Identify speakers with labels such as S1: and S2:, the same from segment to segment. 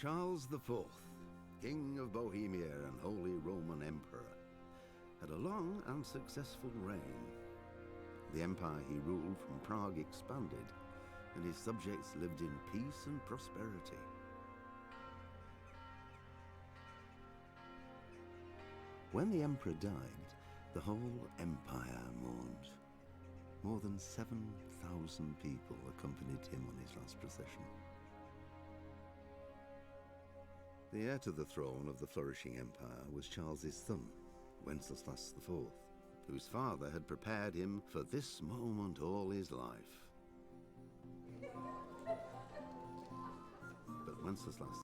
S1: Charles IV, King of Bohemia and Holy Roman Emperor, had a long and successful reign. The empire he ruled from Prague expanded, and his subjects lived in peace and prosperity. When the emperor died, the whole empire mourned. More than 7,000 people accompanied him on his last procession. The heir to the throne of the flourishing empire was Charles's son, Wenceslas IV, whose father had prepared him for this moment all his life. But Wenceslas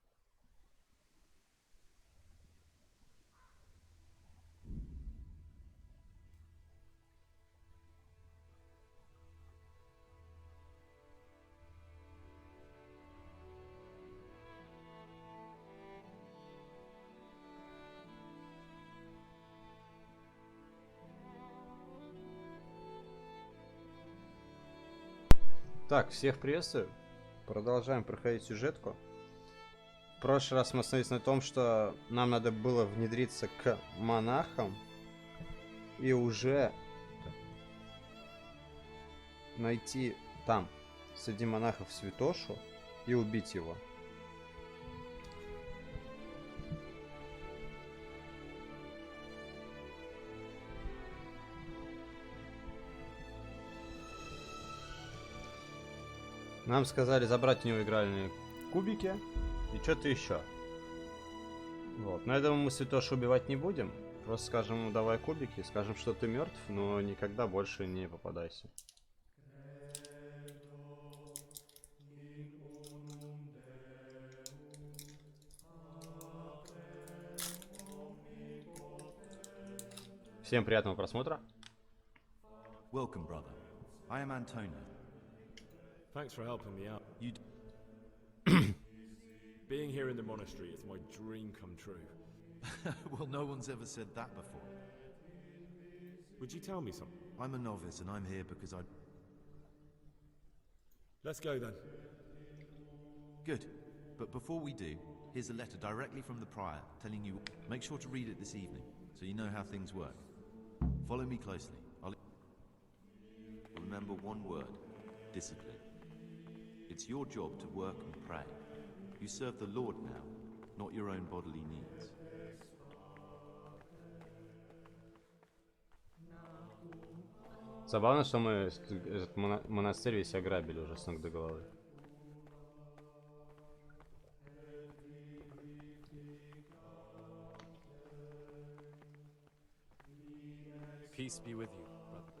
S2: Так, всех приветствую. Продолжаем проходить сюжетку. В прошлый раз мы остановились на том, что нам надо было внедриться к монахам и уже найти там среди монахов святошу и убить его. Нам сказали забрать у него игральные кубики и что-то еще. Вот. Но я думаю, мы святошу убивать не будем. Просто скажем ему давай кубики, скажем, что ты мертв, но никогда больше не попадайся. Всем приятного просмотра.
S3: Welcome, brother. I am Antonio.
S4: Thanks for helping me out. Being here in the monastery is my dream come true.
S3: Well, no one's ever said that before.
S4: Would you tell me something?
S3: I'm a novice and I'm here because I...
S4: Let's go then.
S3: Good. But before we do, here's a letter directly from the prior telling you... Make sure to read it this evening so you know how things work. Follow me closely. Remember one word. Discipline. It's your job to work and pray. You serve the Lord now, not your own bodily needs.
S2: Забавно, что мы этот монастырь весь ограбили уже с ног до головы.
S4: Peace be with you, brother.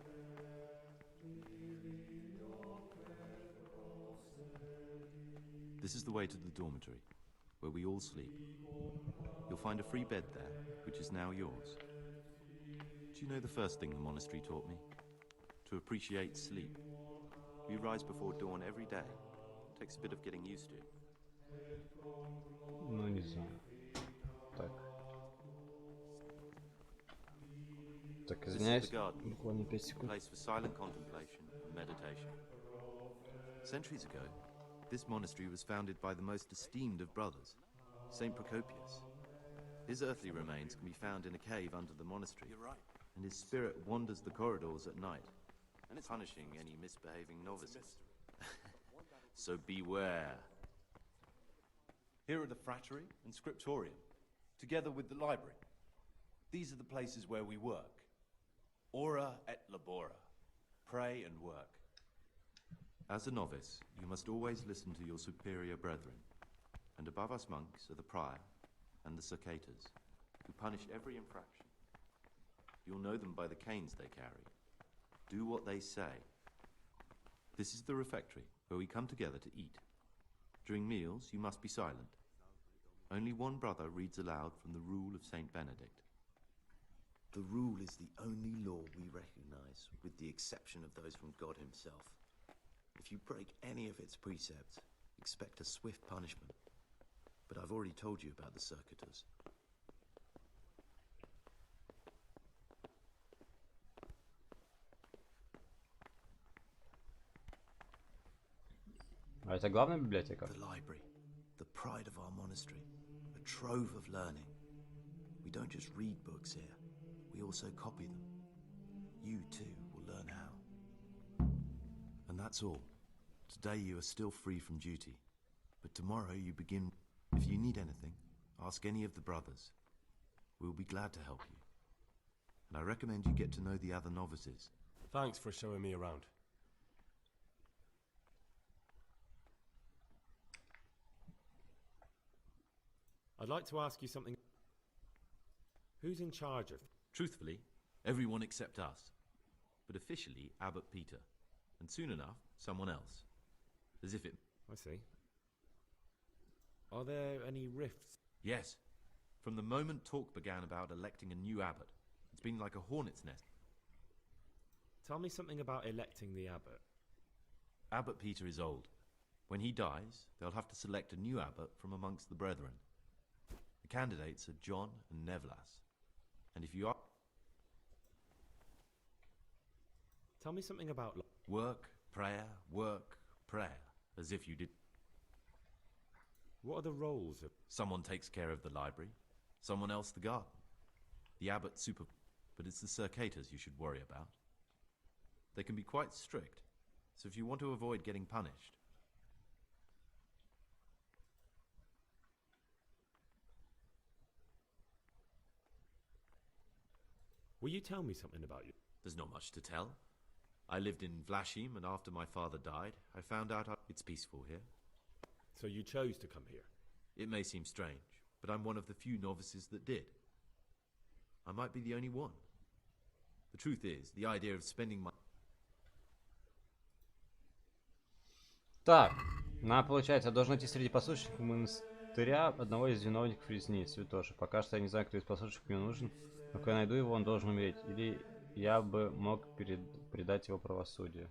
S3: This is the way to the dormitory, where we all sleep. You'll find a free bed there, which is now yours. Do you know the first thing the monastery taught me? To appreciate sleep. We rise before dawn every day. Takes a bit of getting used to.
S2: Ну, не знаю. Так. Так, извиняюсь. Буквально 5 секунд.
S3: Place for silent contemplation and meditation. Centuries ago, this monastery was founded by the most esteemed of brothers, Saint Procopius. His earthly remains can be found in a cave under the monastery, and his spirit wanders the corridors at night, punishing any misbehaving novices. So beware. Here are the frattery and scriptorium, together with the library. These are the places where we work. Ora et labora. Pray and work. As a novice, you must always listen to your superior brethren, and above us monks are the prior and the circators, who punish every infraction. You'll know them by the canes they carry. Do what they say. This is the refectory, where we come together to eat. During meals, you must be silent. Only one brother reads aloud from the rule of Saint Benedict.
S5: The rule is the only law we recognize, with the exception of those from God himself. If you break any of its precepts, expect a swift punishment. But I've already told you about the circuitors.
S2: А это главная библиотека?
S5: The library, the pride of our monastery, a trove of learning. We don't just read books here, we also copy them. You too will learn how. And that's all. Today you are still free from duty, but tomorrow you begin. If you need anything, ask any of the brothers. We'll be glad to help you. And I recommend you get to know the other novices.
S4: Thanks for showing me around. I'd like to ask you something. Who's in charge of?
S3: Truthfully, everyone except us. But officially, Abbot Peter. And soon enough, someone else. As if it...
S4: I see. Are there any rifts?
S3: Yes. From the moment talk began about electing a new abbot, it's been like a hornet's nest.
S4: Tell me something about electing the abbot.
S3: Abbot Peter is old. When he dies, they'll have to select a new abbot from amongst the brethren. The candidates are John and Nevlas. And if you are...
S4: Tell me something about...
S3: Work, prayer, as if you did...
S4: What are the roles of...
S3: Someone takes care of the library, someone else the garden. The abbot but it's the circators you should worry about. They can be quite strict, so if you want to avoid getting punished...
S4: Will you tell me something about you?
S3: There's not much to tell. I lived in Vlashim, and after my father died, I found out it's peaceful here.
S4: So you chose to come here?
S3: It may seem strange, but I'm one of the few novices that did. I might be the only one. The truth is, the idea of spending my...
S2: Так, нам, получается, должно идти среди послушников монастыря одного из виновников резни, святоши. Пока что я не знаю, кто из послушников мне нужен, но когда я найду его, он должен умереть. Или я бы мог предать его правосудию.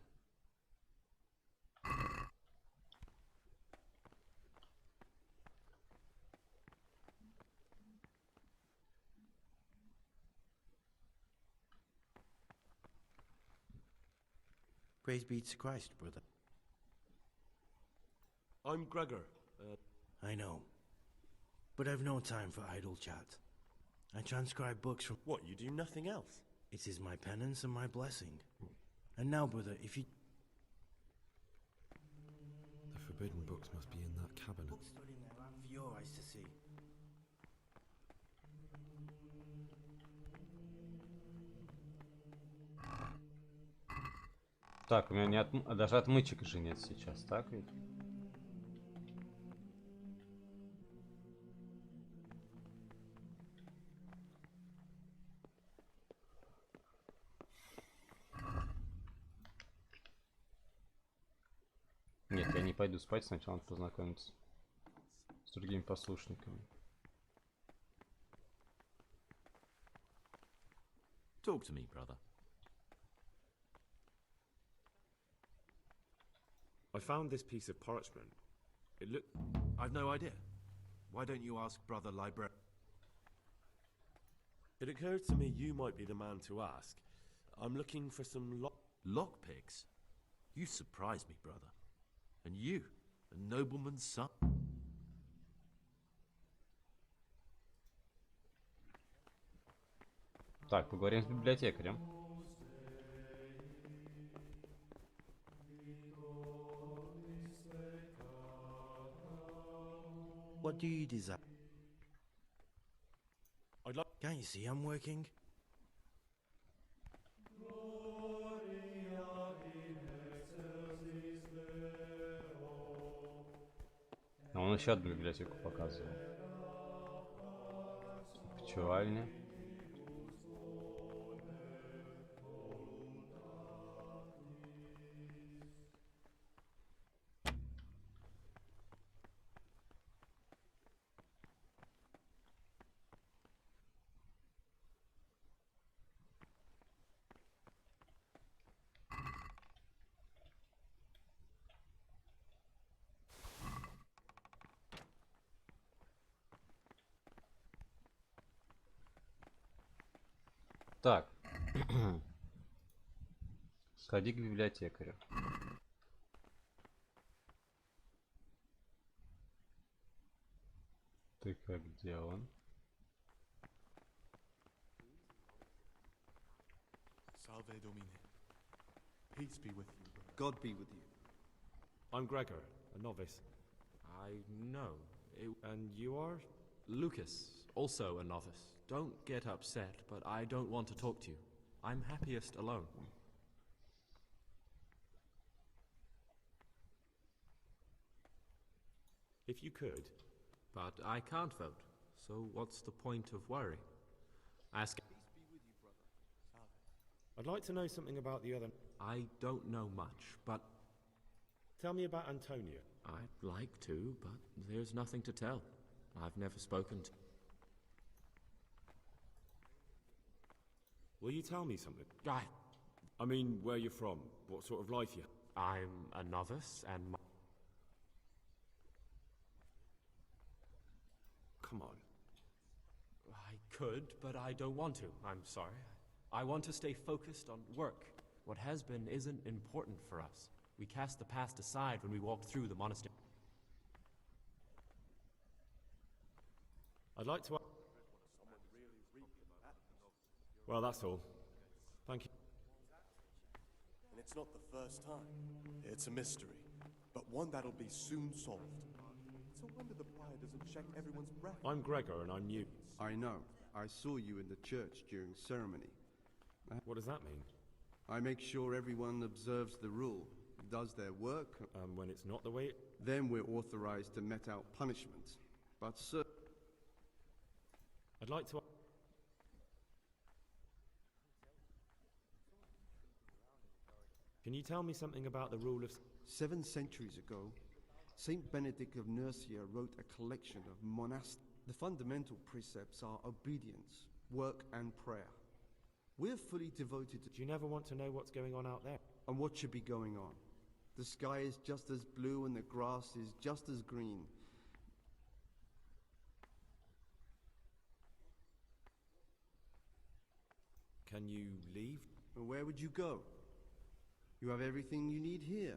S6: Praise be to Christ, brother.
S4: I'm Gregor.
S6: I know. But I've no time for idle chat. I transcribe books from...
S7: What, you do nothing else?
S6: It is my penance and my blessing. And now, brother, if you...
S4: The forbidden books must be in that cabinet.
S6: Books stood in there and for your eyes to see.
S2: Так, у меня не даже отмычек же нет сейчас, так ведь? Нет, я не пойду спать, сначала надо познакомиться с другими послушниками.
S3: Talk to me, brother.
S4: I found this piece of parchment. It looked...
S3: I've no idea. Why don't you ask Brother Librarian?
S7: It occurs to me you might be the man to ask. I'm looking for some
S3: Lockpicks? You surprise me, brother. And you, a nobleman's son.
S2: Так, поговорим с библиотекарем.
S6: What do you desire?
S7: I'd like...
S6: Can't you see I'm working?
S2: А он еще одну библиотеку показывал. Пчевальня. Так. Сходи к библиотекарю. Где он?
S7: Salve Domine. Peace be with you.
S8: God be with you.
S4: I'm Gregor, a novice.
S9: I know.
S4: And you are?
S9: Lucas, also a novice. Don't get upset, but I don't want to talk to you. I'm happiest alone.
S4: If you could.
S9: But I can't vote, so what's the point of worry? Ask.
S4: I'd like to know something about the other.
S9: I don't know much, but
S4: Tell me about Antonia.
S9: I'd like to, but there's nothing to tell. I've never spoken to...
S4: Will you tell me something?
S9: I
S4: mean, where you're from, what sort of life you...
S9: I'm a novice, and
S4: Come on.
S9: I could, but I don't want to. I'm sorry. I want to stay focused on work. What has been isn't important for us. We cast the past aside when we walked through the monastery.
S4: I'd like to... Well, that's all. Thank you.
S7: And it's not the first time. It's a mystery, but one that'll be soon solved. It's a wonder the prior doesn't check everyone's breath.
S4: I'm Gregor, and I'm new.
S8: I know. I saw you in the church during ceremony.
S4: What does that mean?
S8: I make sure everyone observes the rule, does their work.
S4: When it's not the way it...
S8: Then we're authorized to mete out punishment. But sir...
S4: I'd like to... Can you tell me something about the rule of...
S8: 7 centuries ago, Saint Benedict of Nursia wrote a collection of monastic... The fundamental precepts are obedience, work, and prayer. We're fully devoted to...
S4: Do you never want to know what's going on out there?
S8: And what should be going on? The sky is just as blue and the grass is just as green.
S4: Can you leave?
S8: Well, where would you go? You have everything you need here.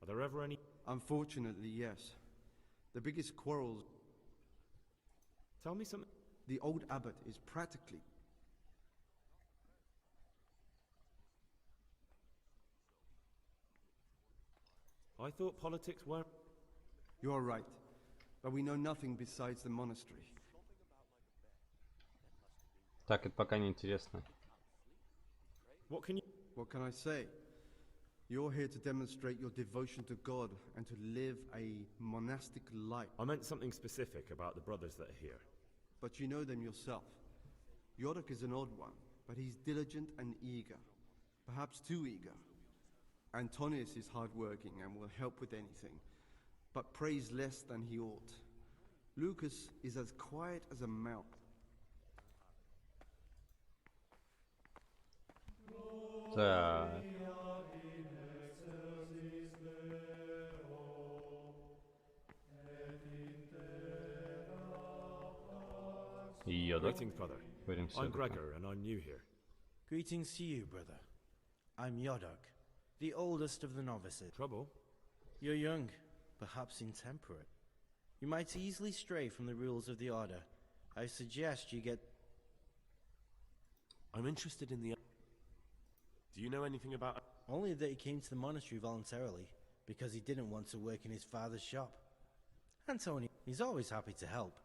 S4: Are there ever any...
S8: Unfortunately, yes. The biggest quarrels...
S4: Tell me something...
S8: The old abbot is practically...
S4: I thought politics weren't...
S8: You are right, but we know nothing besides the monastery.
S2: Так, это пока не интересно.
S4: What can you...
S8: What can I say? You're here to demonstrate your devotion to God and to live a monastic life.
S4: I meant something specific about the brothers that are here.
S8: But you know them yourself. Yodok is an odd one, but he's diligent and eager. Perhaps too eager. Antonius is hardworking and will help with anything, but prays less than he ought. Lucas is as quiet as a mouse.
S2: Так. Йодок.
S4: Greetings, brother.
S2: Говорим
S4: I'm
S2: Сюжет.
S4: Gregor, and I'm new here.
S6: Greetings to you, brother. I'm Yodok, the oldest of the novices.
S4: Trouble?
S6: You're young, perhaps intemperate. You might easily stray from the rules of the Order. I suggest you get...
S7: I'm interested in the... Do you know anything about...
S6: Only that he came to the monastery voluntarily, because he didn't want to work in his father's shop. Antonio, he's always happy to help.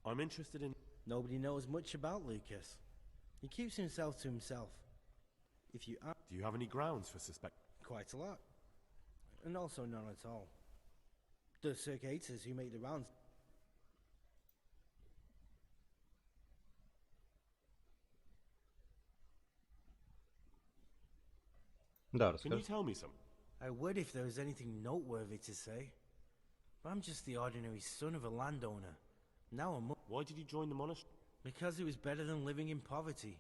S7: I'm interested in...
S6: Nobody knows much about Lucas. He keeps himself to himself. If you ask...
S7: Do you have any grounds for suspect...
S6: Quite a lot. And also none at all. The circuitous who make the rounds...
S2: Да,
S7: Can you
S2: расскажи.
S7: tell me something?
S6: I would if there was anything noteworthy to say. But I'm just the ordinary son of a landowner. Now I'm...
S7: Why did you join the monastery?
S6: Because it was better than living in poverty.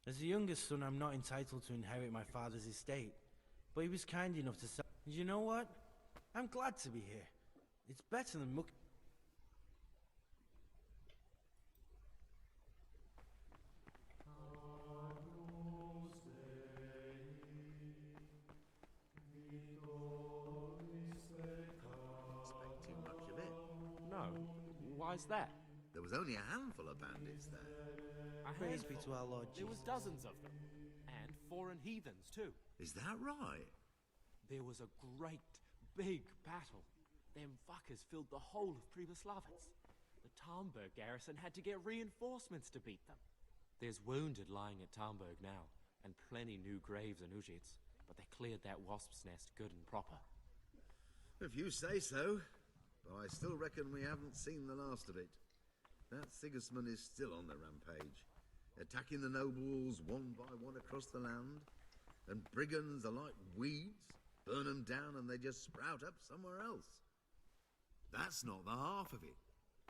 S6: As the youngest son, I'm not entitled to inherit my father's estate. But he was kind enough to say... And you know what? I'm glad to be here. It's better than muck...
S9: Why's that?
S10: There was only a handful of bandits there.
S6: Praise be to our Lord
S9: There was
S6: Jesus.
S9: dozens of them. And foreign heathens, too.
S10: Is that right?
S9: There was a great, big battle. Them fuckers filled the whole of Pribyslavitz. The Tarnberg garrison had to get reinforcements to beat them. There's wounded lying at Tarnberg now, and plenty new graves in Ujits, but they cleared that wasp's nest good and proper.
S10: If you say so. But I still reckon we haven't seen the last of it. That Sigismund is still on the rampage, attacking the nobles one by one across the land, and brigands are like weeds, burn them down and they just sprout up somewhere else. That's not the half of it.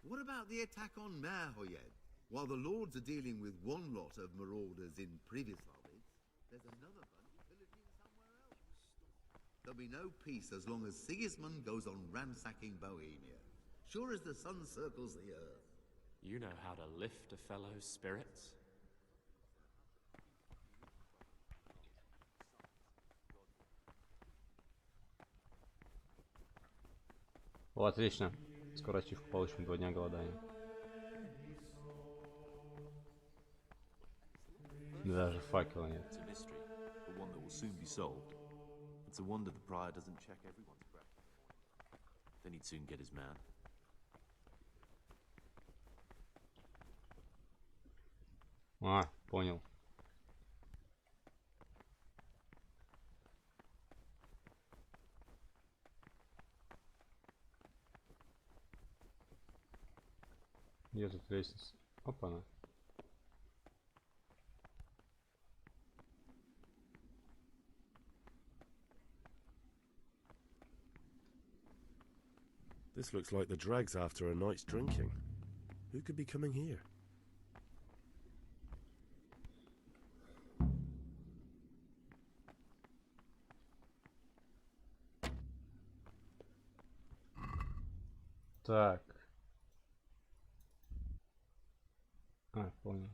S10: What about the attack on Merhoyed? While the lords are dealing with one lot of marauders in Pribyslavitz, there's another bunch pillaging somewhere else. There'll be no peace as long as Sigismund goes on ransacking Bohemia, sure as the sun circles the earth.
S9: You know how to lift a fellow's spirits?
S2: О, отлично. Скоро ачивку получим, 2 дня голодания. Даже факела нет.
S3: It's a mystery, but one that will soon be solved. It's a wonder the prior doesn't check everyone's breath. Then he'd soon get his man.
S2: А, понял. Где тут лестница? Опа-на.
S7: This looks like the dregs after a night's drinking. Who could be coming here?
S2: Так. А, понял.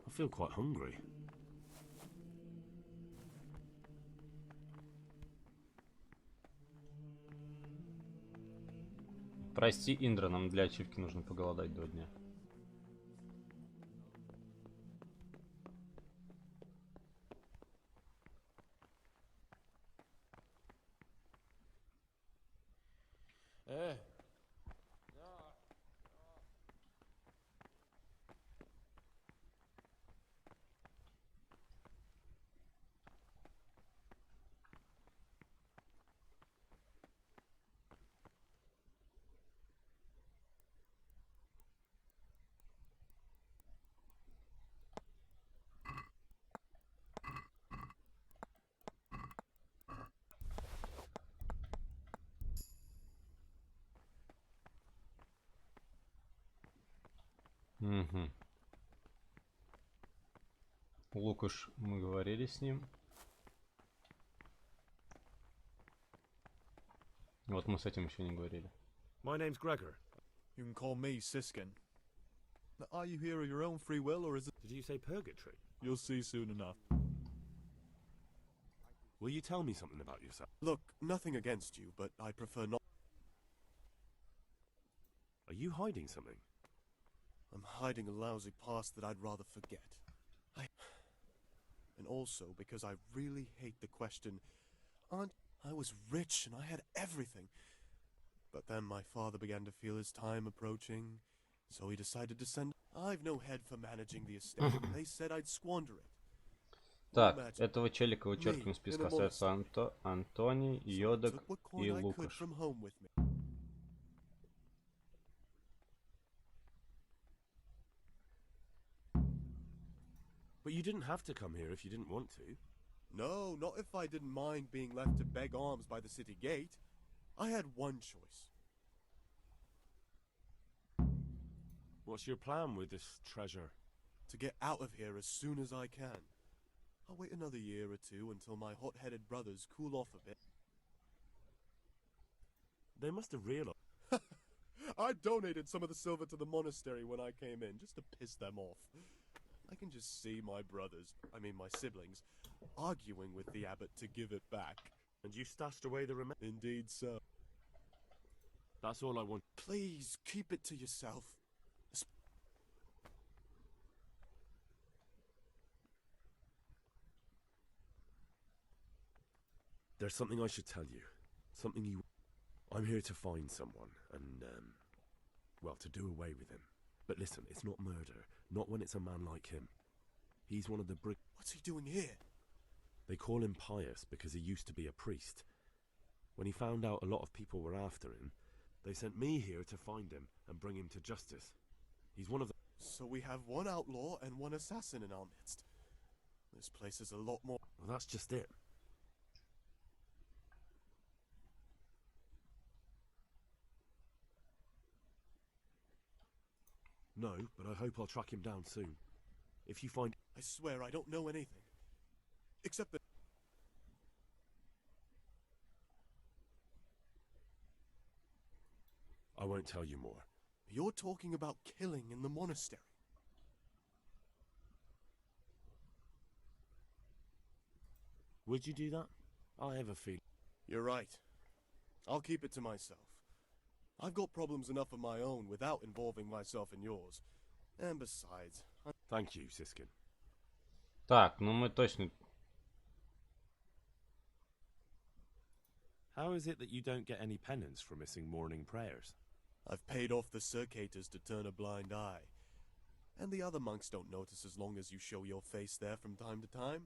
S7: I feel quite hungry.
S2: Прости, Индра, нам для ачивки нужно поголодать 2 дня. Угу. Лукаш, мы говорили с ним. Вот мы с этим еще не говорили.
S4: My name's Gregor.
S11: You can call me Siskin. Now, are you here of your own free will, or is it...
S4: Did you say purgatory?
S11: You'll see soon enough.
S7: Will you tell me something about yourself?
S8: Look, nothing against you, but I prefer not.
S7: Are you hiding something?
S8: I'm hiding a lousy past that I'd rather forget. And also because I really hate the question, I was rich and I had everything. But then my father began to feel his time approaching, so he decided to send... I've no head for managing the estate. They said I'd squander it.
S2: Так, этого челика вычеркиваем из списка. Остается Антоний, Йодок и Лукаш.
S7: But you didn't have to come here if you didn't want to.
S8: No, not if I didn't mind being left to beg alms by the city gate. I had one choice.
S7: What's your plan with this treasure?
S8: To get out of here as soon as I can. I'll wait another year or two until my hot-headed brothers cool off a bit.
S7: They must have realized. I donated some of the silver to the monastery when I came in, just to piss them off. I can just see my brothers, my siblings, arguing with the abbot to give it back. And you stashed away the remains? Indeed so. That's all I want. Please, keep it to yourself.
S12: There's something I should tell you. Something you... I'm here to find someone, and, well, to do away with him. But listen, it's not murder. Not when it's a man like him. He's one of the
S7: What's he doing here?
S12: They call him pious because he used to be a priest. When he found out a lot of people were after him, they sent me here to find him and bring him to justice. He's one of the...
S7: So we have one outlaw and one assassin in our midst. This place is a lot more...
S12: Well, that's just it. No, but I hope I'll track him down soon. If you find...
S7: I swear I don't know anything. Except that...
S12: I won't tell you more.
S7: You're talking about killing in the monastery.
S12: Would you do that? I have a feeling...
S7: You're right. I'll keep it to myself. I've got problems enough of my own without involving myself in yours. And besides...
S12: Thank you, Siskin.
S2: Так, ну мы точно...
S12: How is it that you don't get any penance for missing morning prayers?
S7: I've paid off the circators to turn a blind eye. And the other monks don't notice as long as you show your face there from time to time.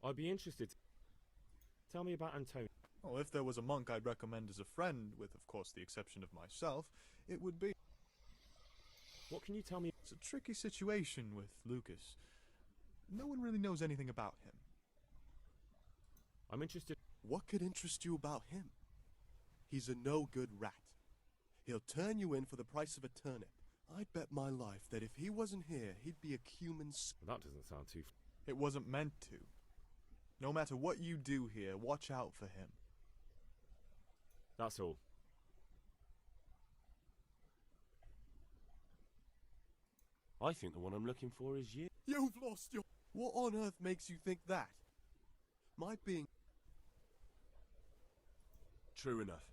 S4: I'd be interested. Tell me about Antonio.
S11: Oh, if there was a monk I'd recommend as a friend, with of course the exception of myself, it would be...
S4: What can you tell me?
S11: It's a tricky situation with Lucas. No one really knows anything about him.
S4: I'm interested.
S7: What could interest you about him? He's a no-good rat. He'll turn you in for the price of a turnip. I'd bet my life that if he wasn't here, he'd be a cumin...
S4: Well, that doesn't sound too...
S11: It wasn't meant to. No matter what you do here, watch out for him.
S4: That's all.
S12: I think the one I'm looking for is you.
S7: You've lost your... What on earth makes you think that? My being...
S12: True enough.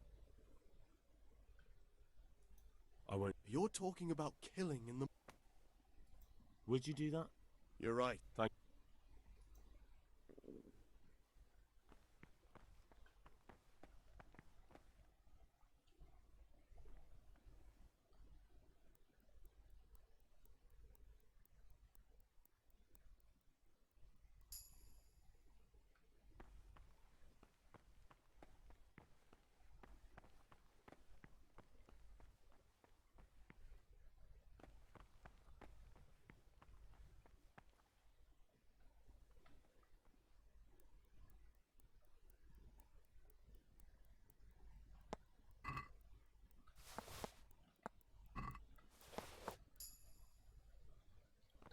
S12: I won't...
S7: You're talking about killing in the...
S12: Would you do that?
S7: You're right.
S12: Thank...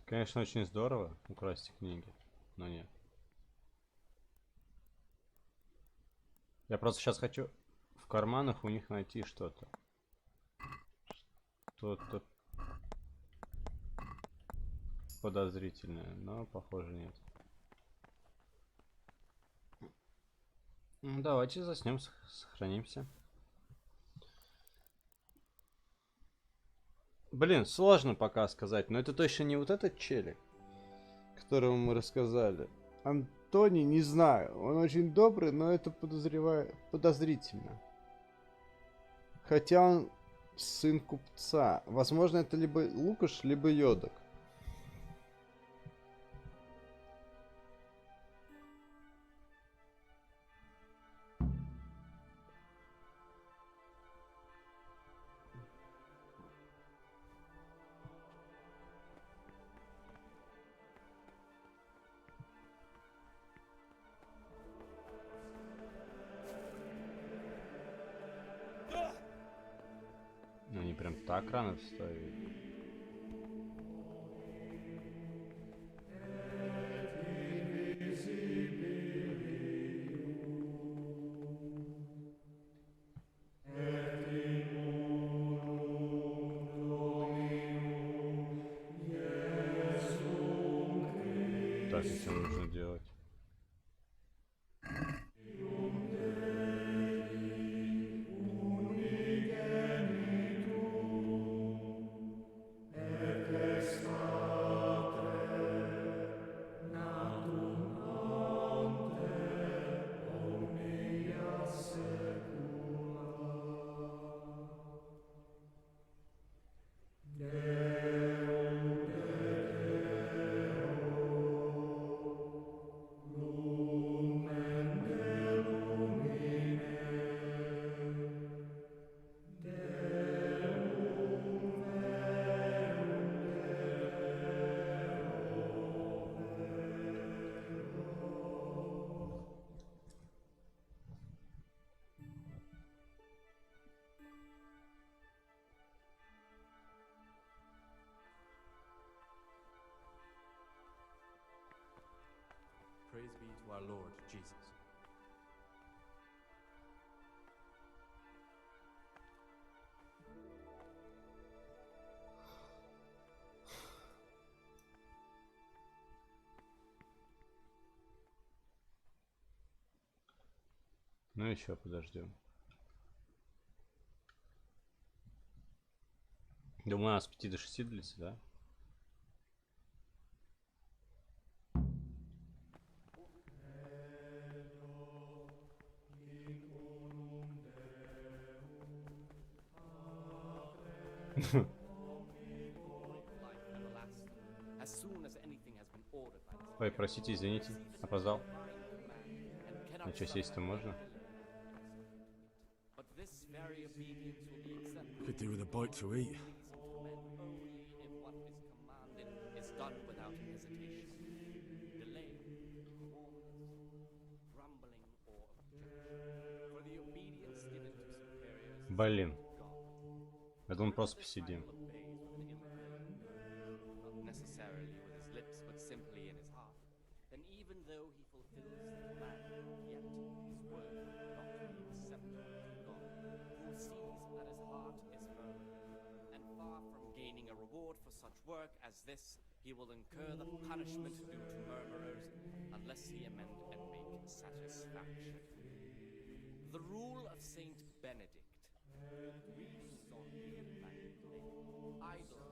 S2: Конечно, очень здорово украсть книги, но нет. Я просто сейчас хочу в карманах у них найти что-то. Что-то подозрительное, но похоже нет. Ну, давайте заснем, сохранимся. Блин, сложно пока сказать, но это точно не вот этот челик, которому мы рассказали. Антоний, не знаю, он очень добрый, но это подозрительно. Хотя он сын купца. Возможно, это либо Лукаш, либо Йодок. Ну, не прям так рано вставить. этим нужно делать.
S9: Praise be to our Lord Jesus.
S2: Ну еще подождем. Думаю, у нас с 5 до 6 длится, да? Ой, простите, извините, опоздал. Ну что, сесть-то можно?
S12: Could do with a bite to eat.
S2: Блин. Я думал, просто посидим.
S13: Work as this, he will incur the punishment due to murmurers unless he amend and make satisfaction. The rule of Saint Benedict, readings on idleness.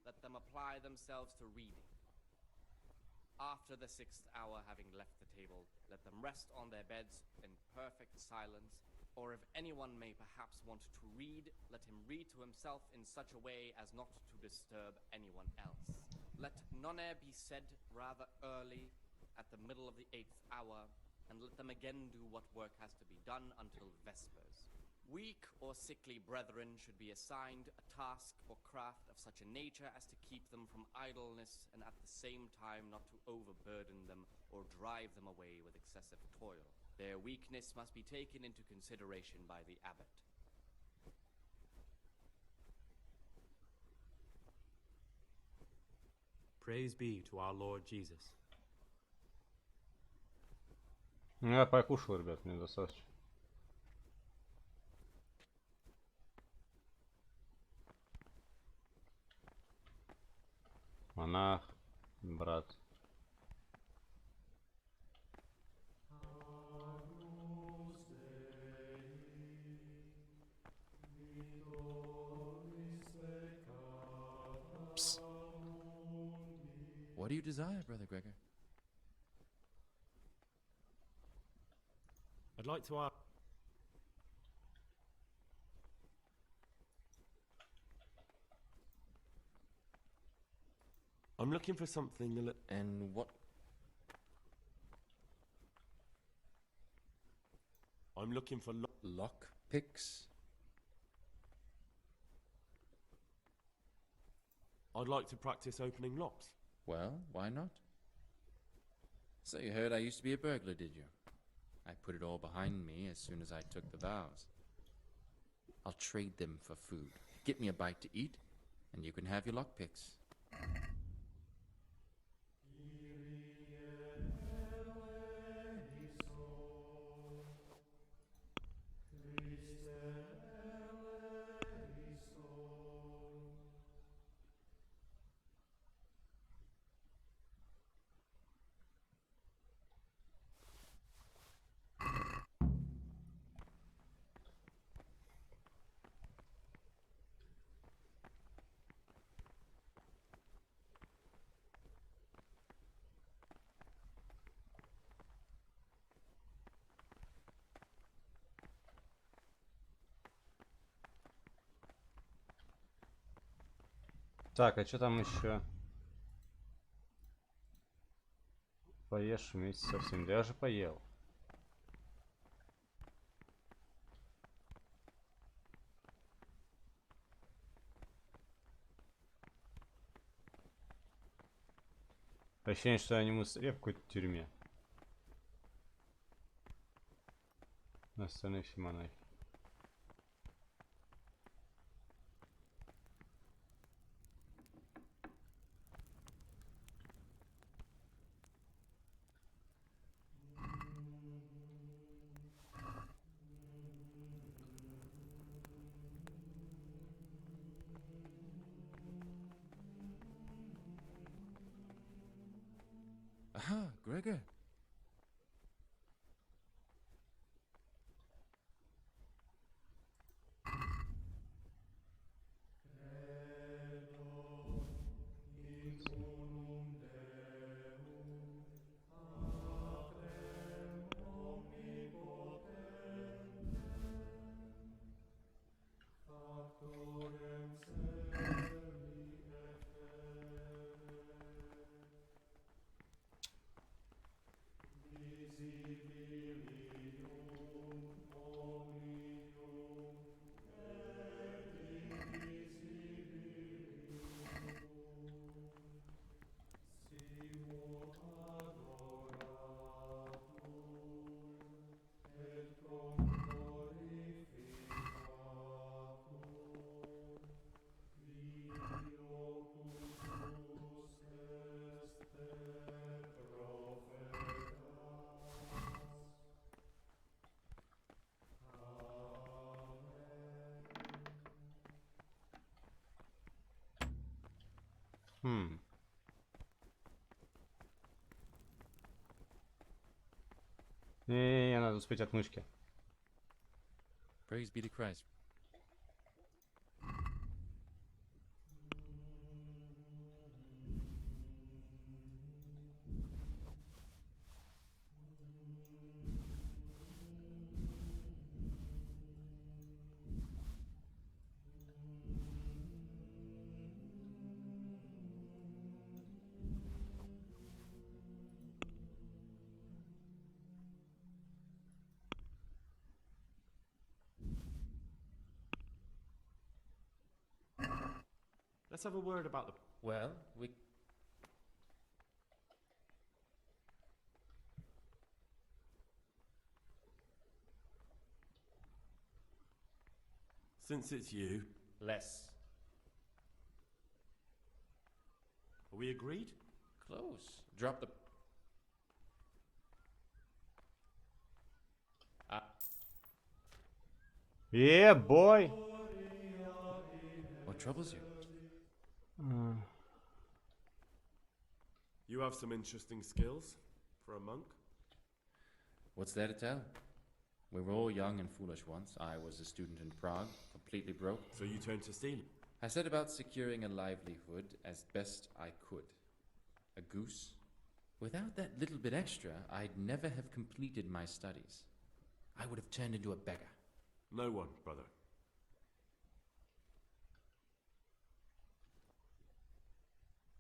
S13: Let them apply themselves to reading. After the 6th hour, having left the table, let them rest on their beds in perfect silence, or if anyone may perhaps want to read, let him read to himself in such a way as not to disturb anyone else. Let none be said rather early, at the middle of the 8th hour, and let them again do what work has to be done until Vespers. Weak or sickly brethren should be assigned a task or craft of such a nature as to keep them from idleness, and at the same time not to overburden them or drive them away with excessive toil. Their weakness must be taken into consideration by the abbot.
S9: Praise be to our Lord Jesus.
S2: Я покушал, ребят, мне достаточно. Монах, брат.
S3: Psst. What do you desire, Brother Gregor?
S4: I'd like to ask.
S12: I'm looking for something a little...
S3: And what?
S12: I'm looking for
S3: lock picks.
S12: I'd like to practice opening locks.
S3: Well, why not? So you heard I used to be a burglar, did you? I put it all behind me as soon as I took the vows. I'll trade them for food. Get me a bite to eat, and you can have your lockpicks.
S2: Так, а что там еще? Поешь вместе со всеми. Да я же поел. Ощущение, что они быстрее в какой-то тюрьме. Остальные все монахи.
S3: Aha, Gregor.
S2: Не, надо успеть от мышки.
S3: Praise be to Christ.
S9: Let's have a word about the...
S3: Well, we...
S12: Since it's you,
S9: Less.
S12: are we agreed?
S3: Close. Drop the...
S2: Yeah, boy.
S3: What troubles you?
S12: You have some interesting skills for a monk.
S3: What's there to tell? We were all young and foolish once. I was a student in Prague, completely broke.
S12: So you turned to stealing.
S3: I set about securing a livelihood as best I could. A goose? Without that little bit extra, I'd never have completed my studies. I would have turned into a beggar.
S12: No one, brother.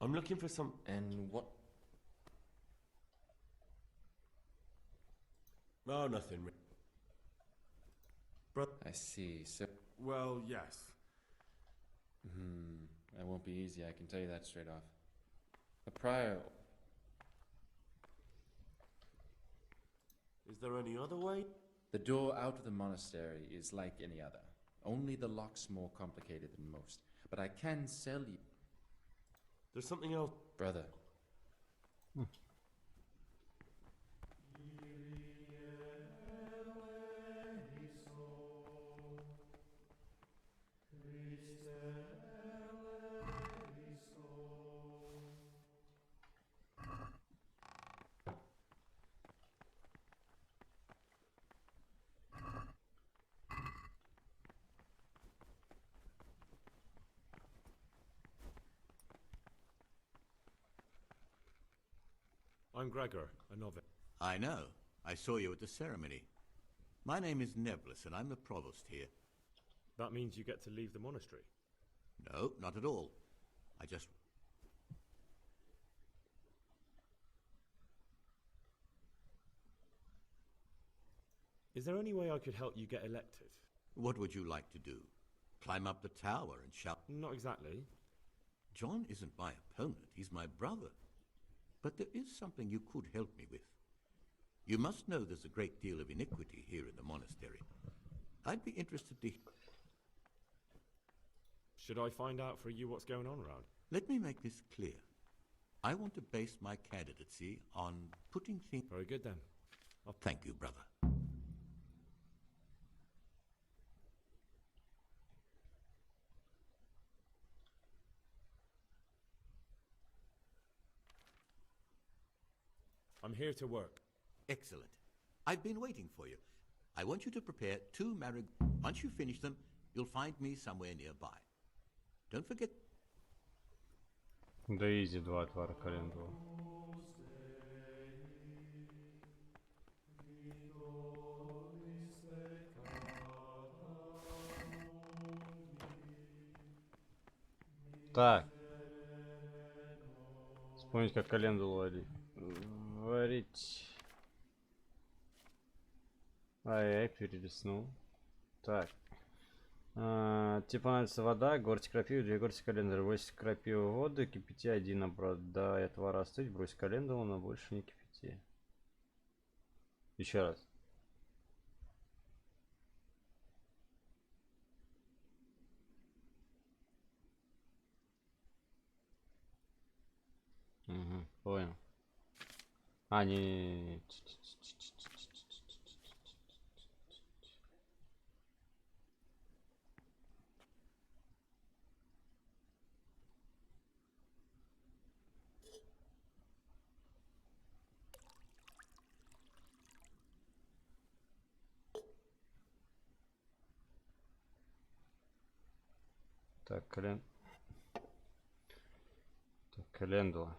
S12: I'm looking for some...
S3: And what?
S12: Oh, nothing.
S3: I see. So...
S12: Well, yes.
S3: That won't be easy, I can tell you that straight off. A prior...
S12: Is there any other way?
S3: The door out of the monastery is like any other. Only the lock's more complicated than most. But I can sell you...
S12: There's something else.
S3: Brother.
S4: I'm Gregor, a novice.
S14: I know. I saw you at the ceremony. My name is Nebulus, and I'm the provost here.
S4: That means you get to leave the monastery.
S14: No, not at all. I just...
S4: Is there any way I could help you get elected?
S14: What would you like to do? Climb up the tower and shout?
S4: Not exactly.
S14: John isn't my opponent, he's my brother. But there is something you could help me with. You must know there's a great deal of iniquity here in the monastery. I'd be interested to...
S4: Should I find out for you what's going on around?
S14: Let me make this clear. I want to base my candidacy on putting things...
S4: Very good then.
S14: Thank you, brother.
S4: I'm here to work.
S14: Excellent. I've been waiting for you. I want you to prepare 2 Once you finish them, you'll find me somewhere nearby. Don't forget...
S2: Да изи 2 отвара календула. Так. Вспомнить, как календулу варить. Ай-яй, перелистнул. Так. Тебе понадобится вода, горсть крапивы, 2 горсти календулы. Брось крапиву в воду, кипяти 1 оборот. Дай отвара остыть, брось календулу, но больше не кипяти. Еще раз. Угу, понял. А, не. Так, календула.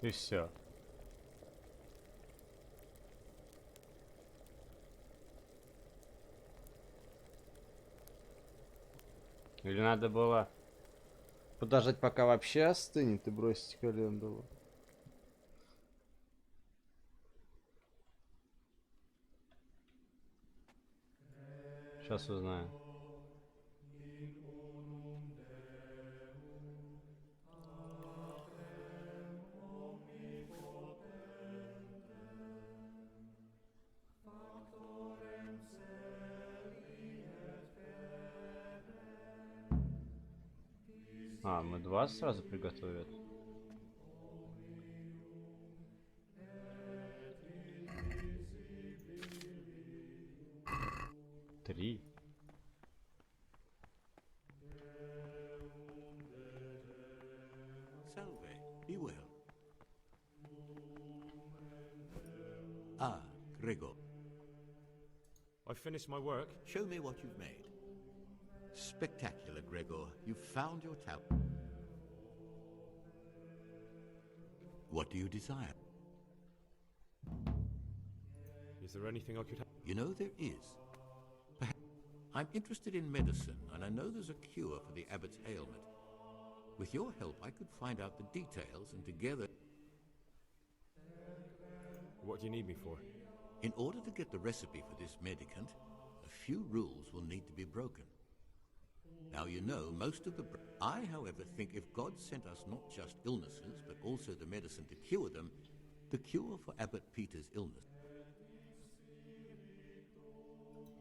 S2: И все. Или надо было подождать, пока вообще остынет, и бросить календулу? Сейчас узнаем. А, мы 2 сразу приготовят. Три.
S14: Salve, be well. Ah, Gregor.
S4: I've finished my work.
S14: Show me what you've made. Spectacular, Gregor. You've found your talent. What do you desire?
S4: Is there anything I could help?
S14: You know, there is. Perhaps I'm interested in medicine, and I know there's a cure for the abbot's ailment. With your help, I could find out the details, and together...
S4: What do you need me for?
S14: In order to get the recipe for this medicament, a few rules will need to be broken. Now you know most of the... I, however, think if God sent us not just illnesses, but also the medicine to cure them, the cure for Abbot Peter's illness...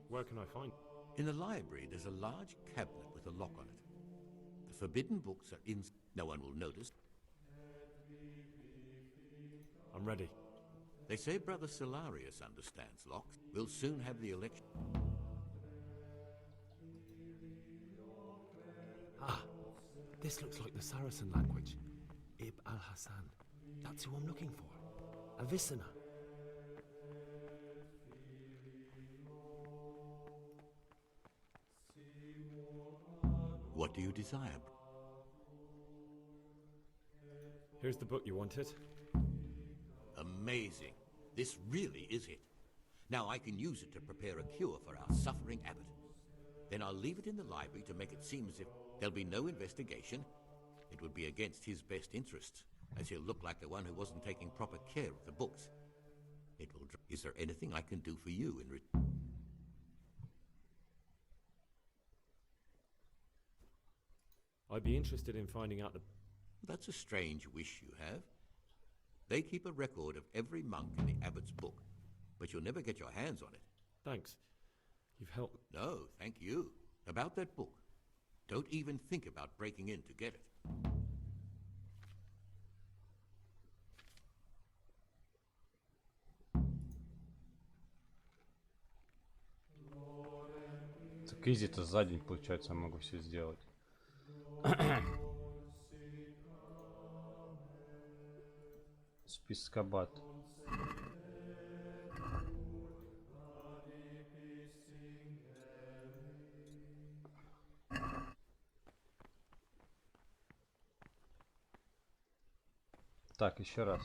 S4: Where can I find?
S14: In the library, there's a large cabinet with a lock on it. The forbidden books are in... No one will notice.
S4: I'm ready.
S14: They say Brother Solarius understands locks. We'll soon have the election.
S15: Ah, this looks like the Saracen language. Ib al-Hassan. That's who I'm looking for. Avicenna.
S14: What do you desire?
S4: Here's the book you wanted.
S14: Amazing. This really is it. Now I can use it to prepare a cure for our suffering abbot. Then I'll leave it in the library to make it seem as if there'll be no investigation. It would be against his best interests, as he'll look like the one who wasn't taking proper care of the books. It will... Is there anything I can do for you in return?
S4: I'd be interested in finding out the...
S14: That's a strange wish you have. They keep a record of every monk in the abbot's book, but you'll never get your hands on it.
S4: Thanks. You've helped...
S14: No, thank you. About that book. Don't even think about breaking in to get it.
S2: Так изи-то за день, получается, я могу все сделать. Список аббат. Так, еще раз.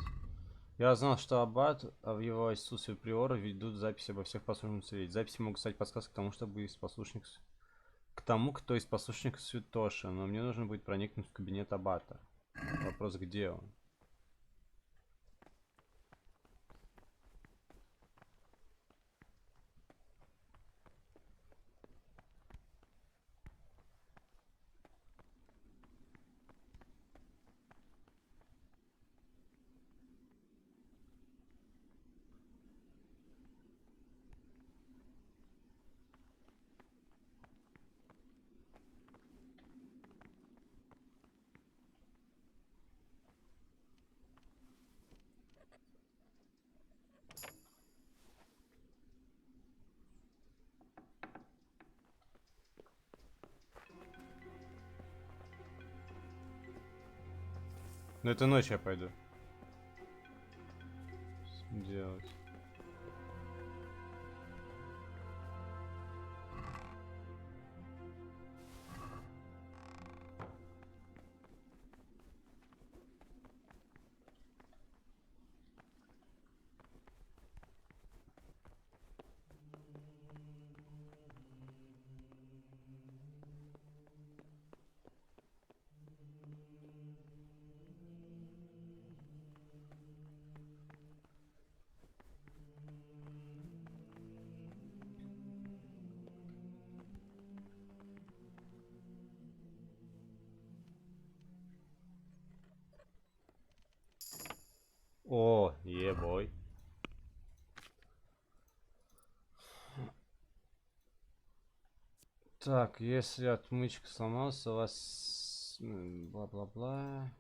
S2: Я знал, что аббат, а в его отсутствие приора ведут записи обо всех послушниках свете. Записи могут стать подсказкой к тому, чтобы из послушников... К тому, кто из послушников святоша, но мне нужно будет проникнуть в кабинет аббата. Вопрос, где он? Ну это ночью я пойду. Что делать? О, ебой. Так, если отмычка сломался, у вас... Бла-бла-бла...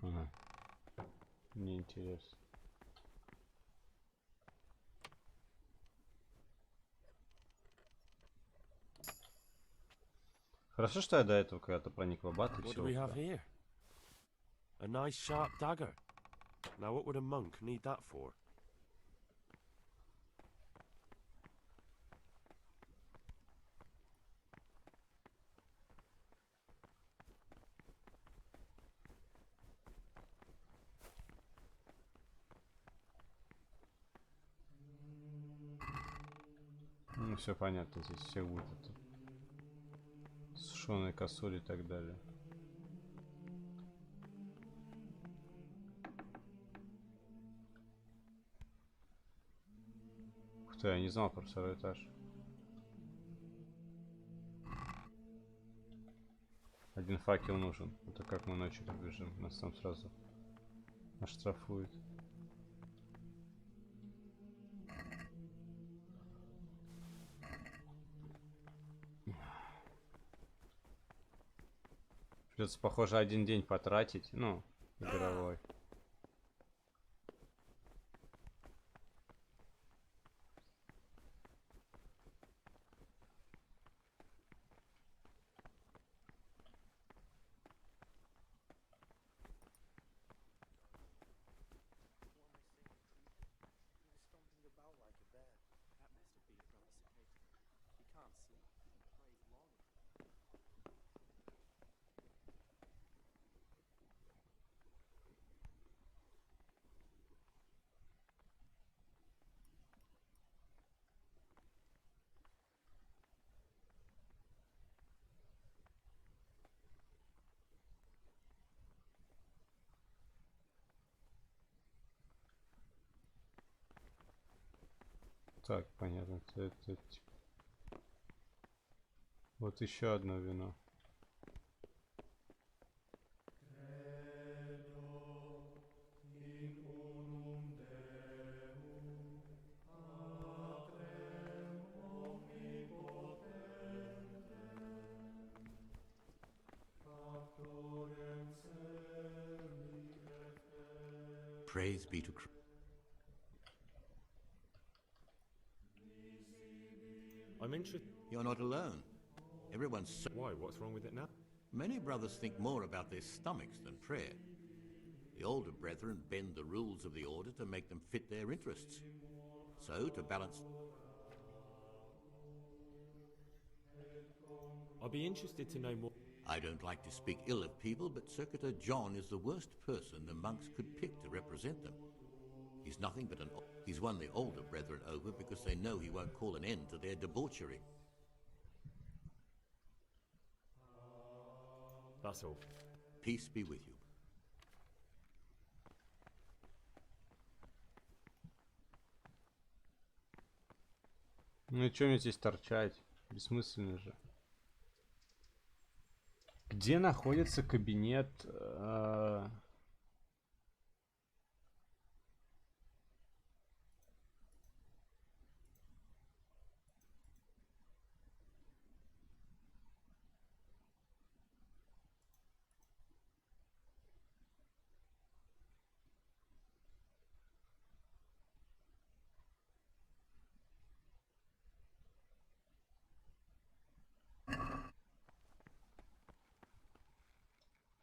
S2: Ага. Мне интересно. Хорошо, что я до этого когда-то проник в аббат и
S16: What
S2: все.
S16: do we have here? A nice sharp dagger. Now what would a monk need that for?
S2: Ну все понятно, здесь все будет это. Сушеные косули и так далее. Ух ты, я не знал про второй этаж. Один факел нужен. Это как мы ночью побежим. Нас там сразу оштрафуют. Придется, похоже, один день потратить. Ну, игровой. Так, понятно. Это... Вот еще одно вино.
S14: Praise be to Christ.
S4: I'm interested.
S14: You're not alone. Everyone's so...
S4: Why? What's wrong with it now?
S14: Many brothers think more about their stomachs than prayer. The older brethren bend the rules of the order to make them fit their interests. So, to balance...
S4: I'd be interested to know more.
S14: I don't like to speak ill of people, but Circuitor John is the worst person the monks could pick to represent them. He's nothing but an... He's won the older brethren over because they know he won't call an end to their debauchery.
S4: That's all.
S14: Peace be with you.
S2: Ну и что мне здесь торчать? Бессмысленно же. Где находится кабинет...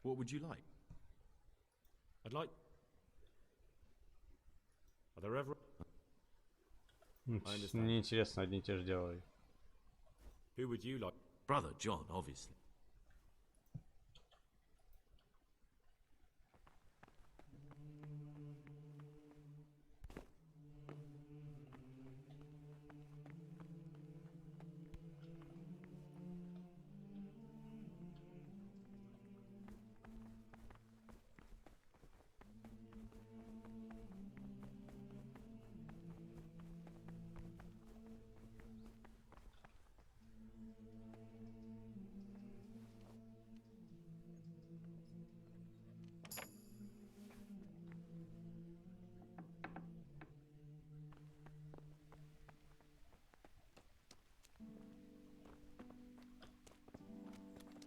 S4: What would you like? I'd like... Are there ever...
S2: Мне интересно, одни и те же делай.
S4: Who would you like?
S3: Brother John, obviously.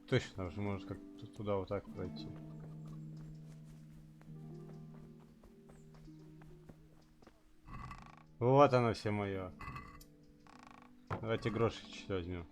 S2: Точно, уже может как-то туда вот так пройти. Вот оно все мое. Давайте гроши чуть возьмем.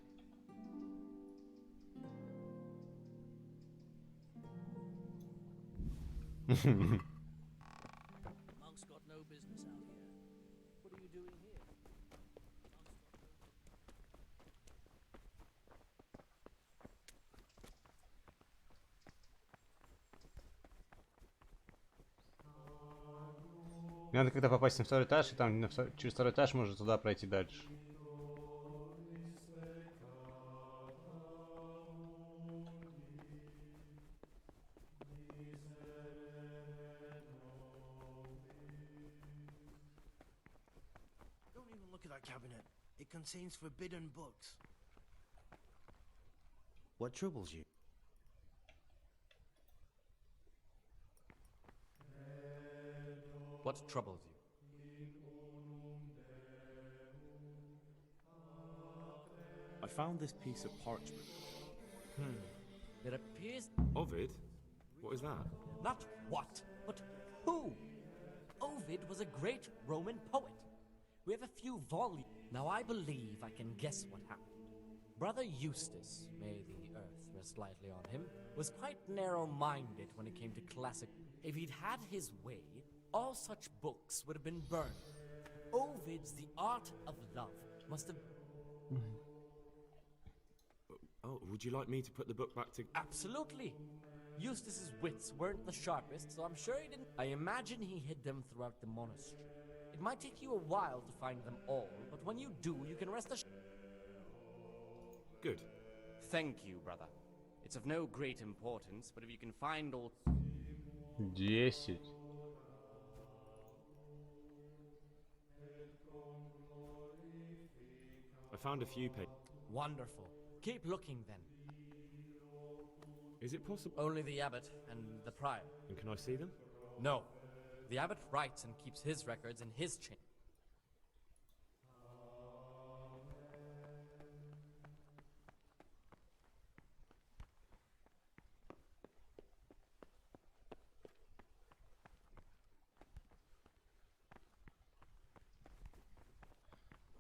S2: Надо когда попасть на второй этаж, и там через второй этаж можно туда пройти дальше.
S6: that cabinet. It contains forbidden books.
S17: What troubles you?
S9: What troubles you?
S15: I found this piece of parchment.
S13: It appears...
S15: Ovid? What is that?
S13: Not what, but who? Ovid was a great Roman poet. We have a few volumes. Now I believe I can guess what happened. Brother Eustace, may the earth rest lightly on him, was quite narrow-minded when it came to classic. If he'd had his way, all such books would have been burned. Ovid's The Art of Love must have...
S15: Oh, would you like me to put the book back to...
S13: Absolutely! Eustace's wits weren't the sharpest, so I'm sure he didn't... I imagine he hid them throughout the monastery. It might take you a while to find them all, but when you do, you can rest assured...
S15: Good.
S13: Thank you, brother. It's of no great importance, but if you can find all...
S2: 10.
S15: I found a few pages.
S13: Wonderful. Keep looking, then.
S15: Is it possible?
S13: Only the abbot and the prior.
S15: And can I see them?
S13: No. The abbot writes and keeps his records in his chamber.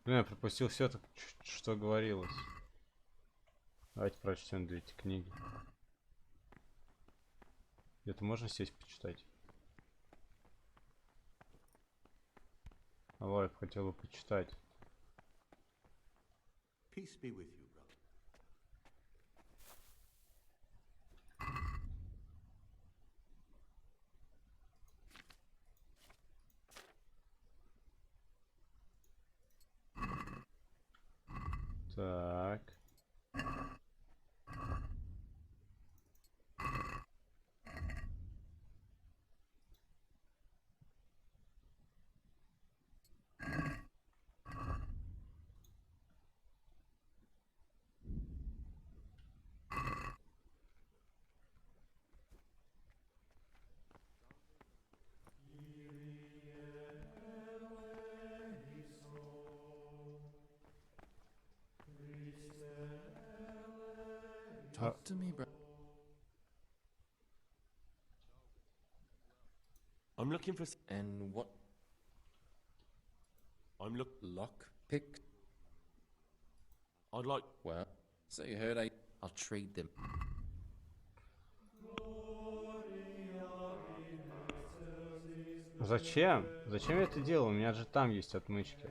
S2: Блин, я пропустил все, что говорилось. Давайте прочтем 2 эти книги. Где-то можно сесть почитать? Алло, я хотел бы почитать.
S14: Peace be with you, brother.
S2: Так.
S3: Talk to me, bro.
S16: I'm looking for...
S3: And what?
S16: I'm
S3: Lock pick?
S16: I'd like...
S3: Well, so you heard I'll trade them.
S2: Зачем? Зачем я это делаю? У меня же там есть отмычки.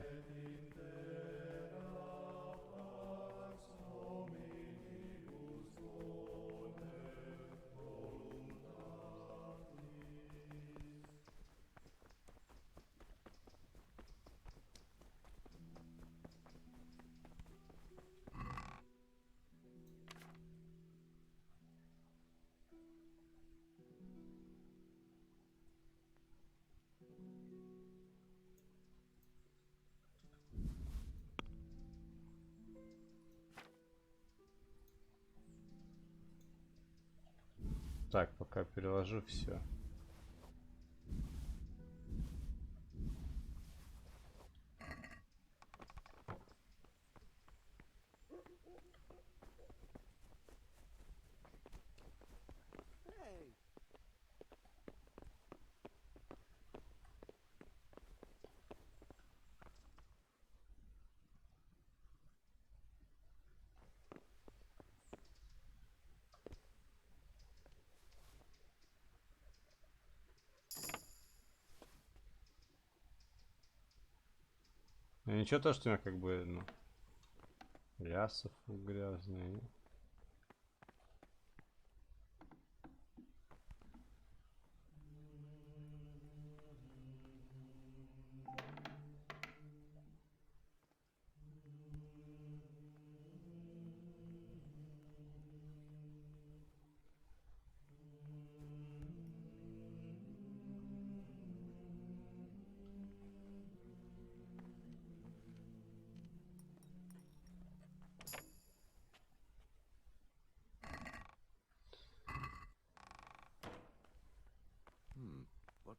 S2: Так, пока переложу все. Ну, ничего, то, что у меня как бы, ну, рясов грязные.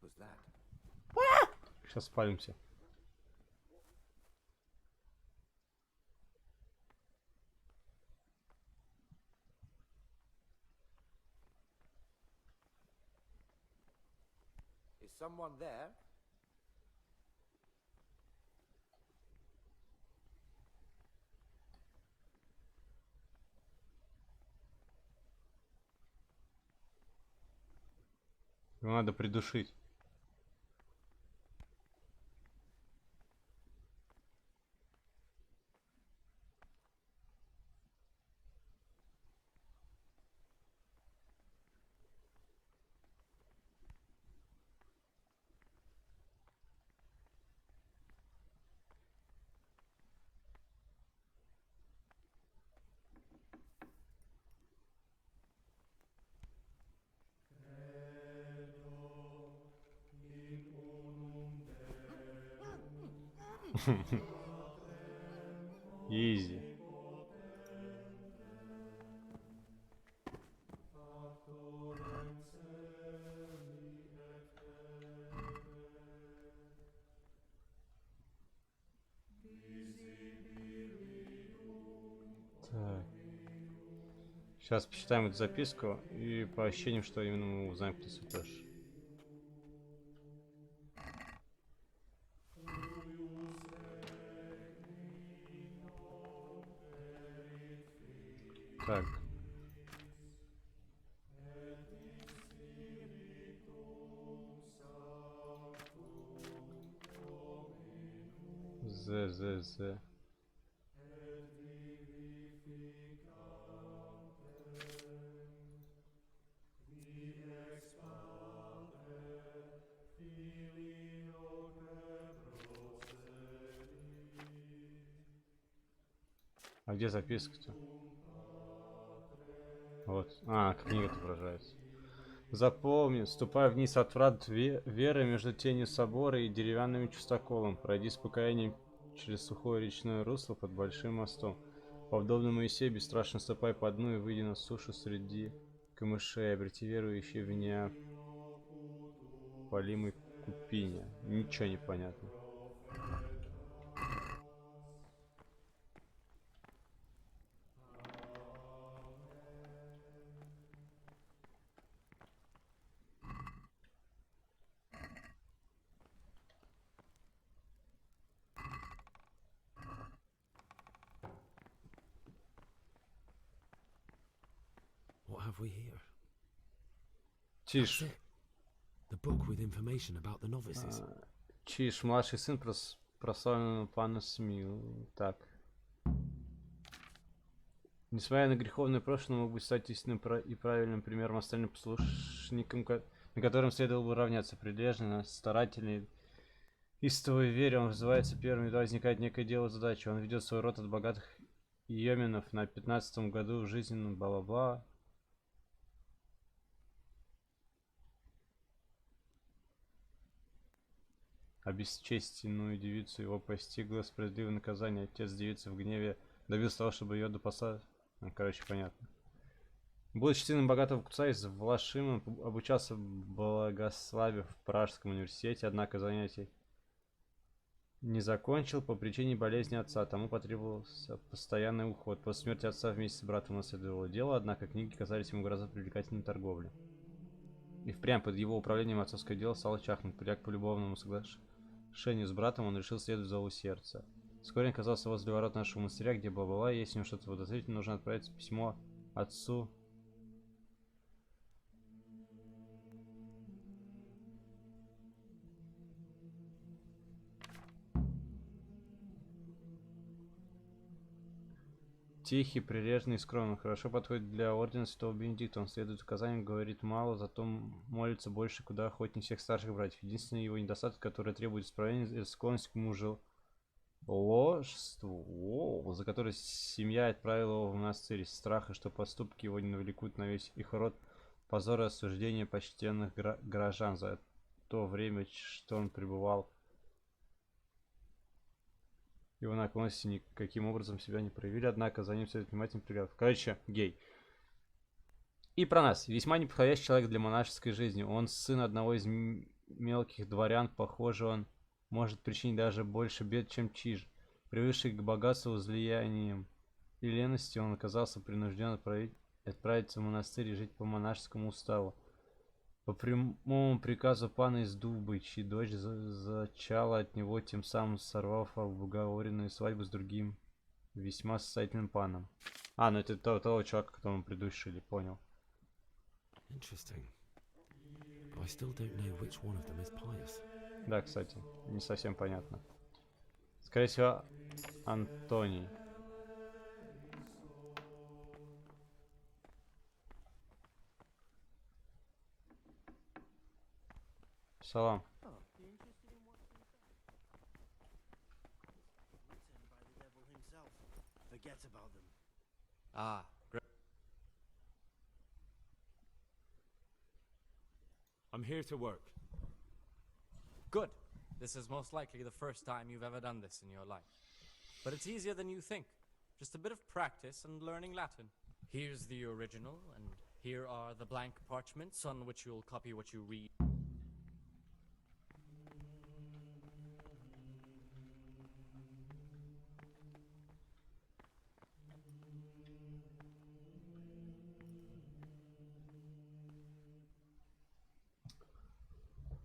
S15: What was that?
S2: Сейчас спалимся.
S15: Is someone there?
S2: Его надо придушить. Изи. Так. Сейчас почитаем эту записку и по ощущениям, что именно мы узнаем, кто святош. Так. З. А где записка-то? Вот. А, книга отображается. Запомни, ступай вниз от врат веры между тенью собора и деревянным частоколом. Пройди с покаянием через сухое речное русло под большим мостом. Подобно Моисею, бесстрашно ступай по дну и выйди на сушу среди камышей. Обрети верующие в неопалимой купине. Ничего не понятно.
S15: What have we here?
S2: Тише.
S15: The book with information about the novices.
S2: Чиш, младший сын прославленного пана Смил. Так. Несмотря на греховное прошлое, мог бы стать истинным и правильным примером остальным послушникам, на которым следовало бы равняться. Прилежный, старательный, истовой вере он вызывается первым, едва возникает некое дело задачи. Он ведет свой род от богатых йоменов на 15-м году жизненном бла-бла-бла. Обесчестенную девицу его постигло справедливое наказание. Отец девицы в гневе добился того, чтобы ее допасать. Короче, понятно. Будучи сыном богатого купца из Влашима, обучался в Благославе в Пражском университете, однако занятий не закончил по причине болезни отца. Тому потребовался постоянный уход. После смерти отца вместе с братом наследовало дело, однако книги казались ему гораздо привлекательной торговлей. И впрямь под его управлением отцовское дело стало чахнуть. Придя к полюбовному соглашению с братом, он решил следовать зову сердца. Вскоре он оказался возле ворот нашего монастыря, где бла-бла-бла, если ему что-то подозрительно, нужно отправить письмо отцу. Тихий, прилежный и скромный. Хорошо подходит для ордена Святого Бенедикта. Он следует указаниям, говорит мало, зато молится больше, куда охотнее всех старших братьев. Единственный его недостаток, который требует исправления, это склонность к мужеложству, за который семья отправила его в монастырь. Страха, что поступки его не навлекут на весь их род позор и осуждение почтенных горожан за то время, что он пребывал. Его наклонности никаким образом себя не проявили, однако за ним следует внимательно приглядывать. Короче, гей. И про нас. Весьма неподходящий человек для монашеской жизни. Он сын одного из мелких дворян, похоже, он может причинить даже больше бед, чем Чиж. Привыкший к богатству, возлияниям и лености, он оказался принужден отправиться в монастырь и жить по монашескому уставу. По прямому приказу пана из Дубы, чьи дочь зачала от него, тем самым сорвав обговоренную свадьбу с другим весьма состоятельным паном. А, ну это того чувака, которому предыдущий, понял.
S15: Interesting. But I still don't know which one of them is pious.
S2: Да, кстати, не совсем понятно. Скорее всего, Антоний. Салам.
S6: Forget about them.
S13: Ah, great.
S4: I'm here to work.
S13: Good. This is most likely the first time you've ever done this in your life. But it's easier than you think. Just a bit of practice and learning Latin. Here's the original, and here are the blank parchments on which you'll copy what you read.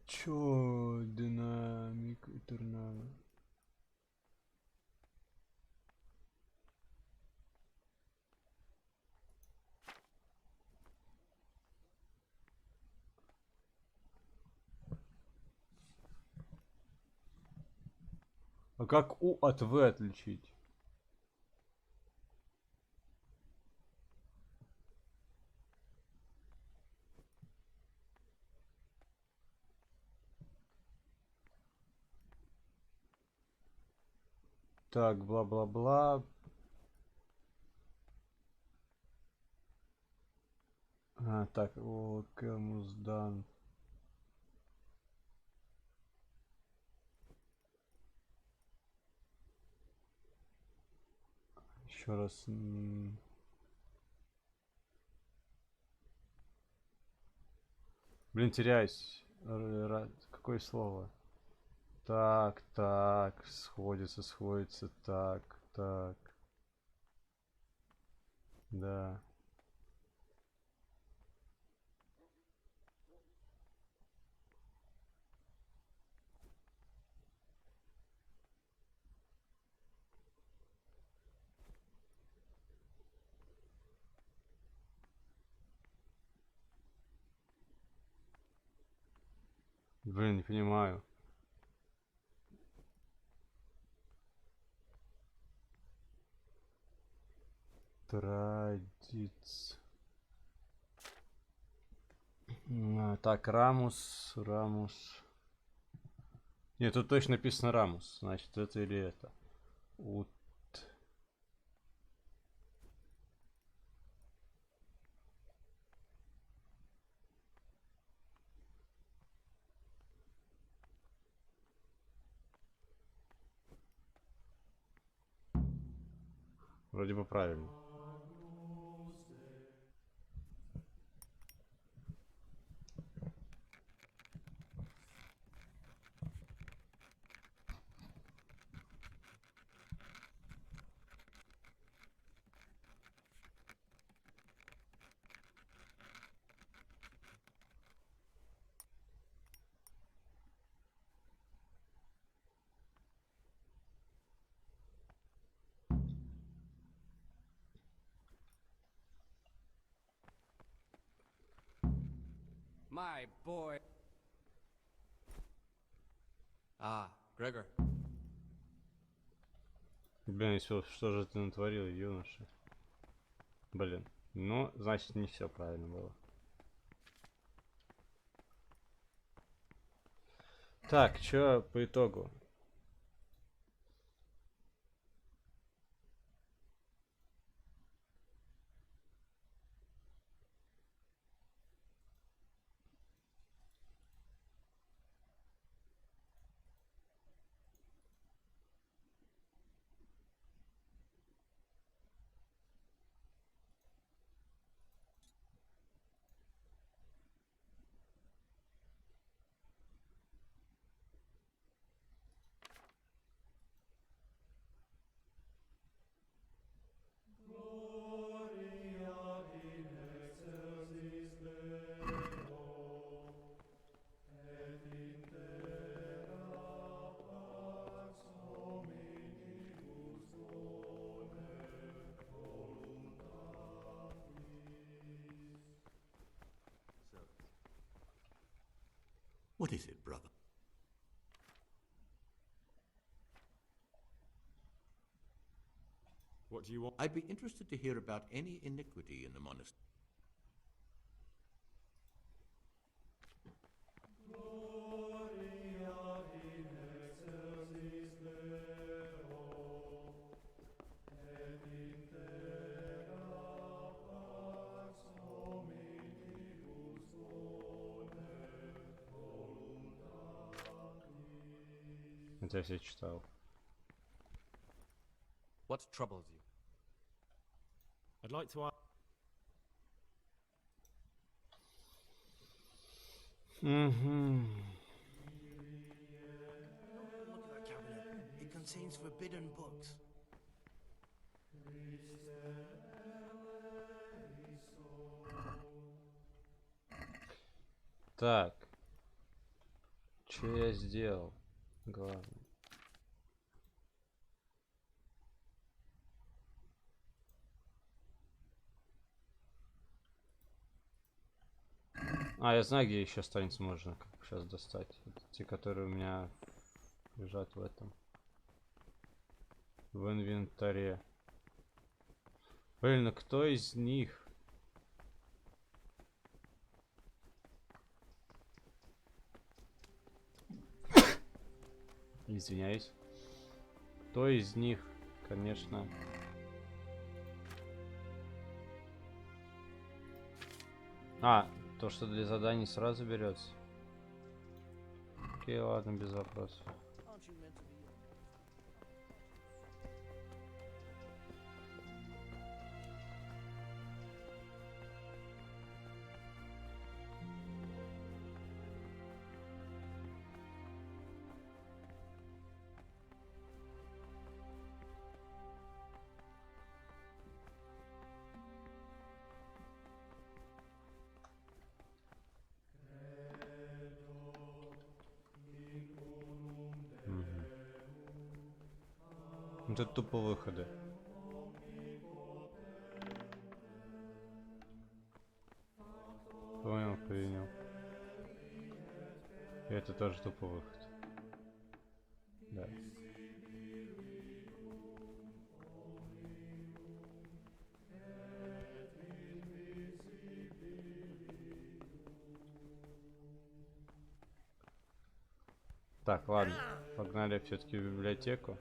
S2: Чё, динамик и торнадо? А как У от В отличить? Так, бла-бла-бла. А, так, вот, Кэмусдан. Еще раз. Блин, теряюсь. Какое слово? Так, так, сходится, так, так. Да. Блин, не понимаю. Традиц. Так, Рамус. Нет, тут точно написано Рамус. Значит, это или это. Вроде бы правильно.
S13: My boy. Ah, Gregor.
S2: Блин, что же ты натворил, юноша? Блин, ну, значит, не все правильно было. Так, чё по итогу?
S14: What is it, brother?
S4: What do you want?
S14: I'd be interested to hear about any iniquity in the monastery.
S2: Это я все читал.
S13: What troubles you?
S4: I'd like to ask.
S2: Угу.
S6: Look at that cabinet. It contains forbidden books.
S2: Так. Что я сделал? Главное. А, я знаю, где еще страниц можно сейчас достать. Это те, которые у меня лежат в этом. В инвентаре. Блин, а кто из них? Извиняюсь. Кто из них, конечно. А, то, что для заданий сразу берется. Окей, ладно, без вопросов. Это тупо выходы. Понял, принял. И это тоже тупо выход. Да. Так, ладно. Погнали все-таки в библиотеку.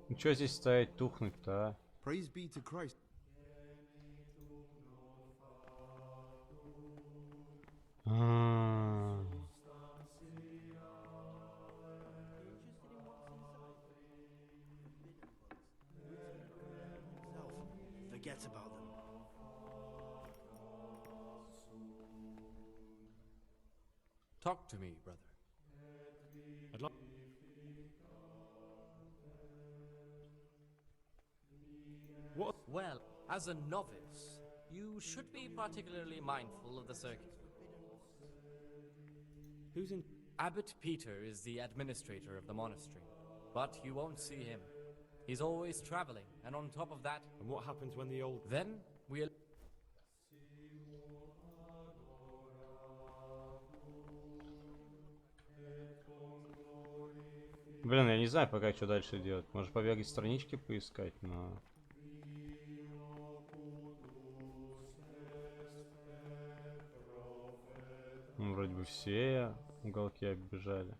S2: Ну что здесь стоять, тухнуть-то, а?
S8: Praise be to Christ.
S6: Forget about them.
S9: Talk to me, brother.
S4: I'd like. What?
S13: Well, as a novice, you should be particularly mindful of the circuit.
S4: Who's in?
S13: Abbot Peter is the administrator of the monastery, but you won't see him. He's always traveling, and on top of that...
S4: And what happens when the old...
S13: Then, we'll...
S2: Блин, я не знаю пока, что дальше делать. Может побегать странички поискать, но... Ну, вроде бы все уголки оббежали.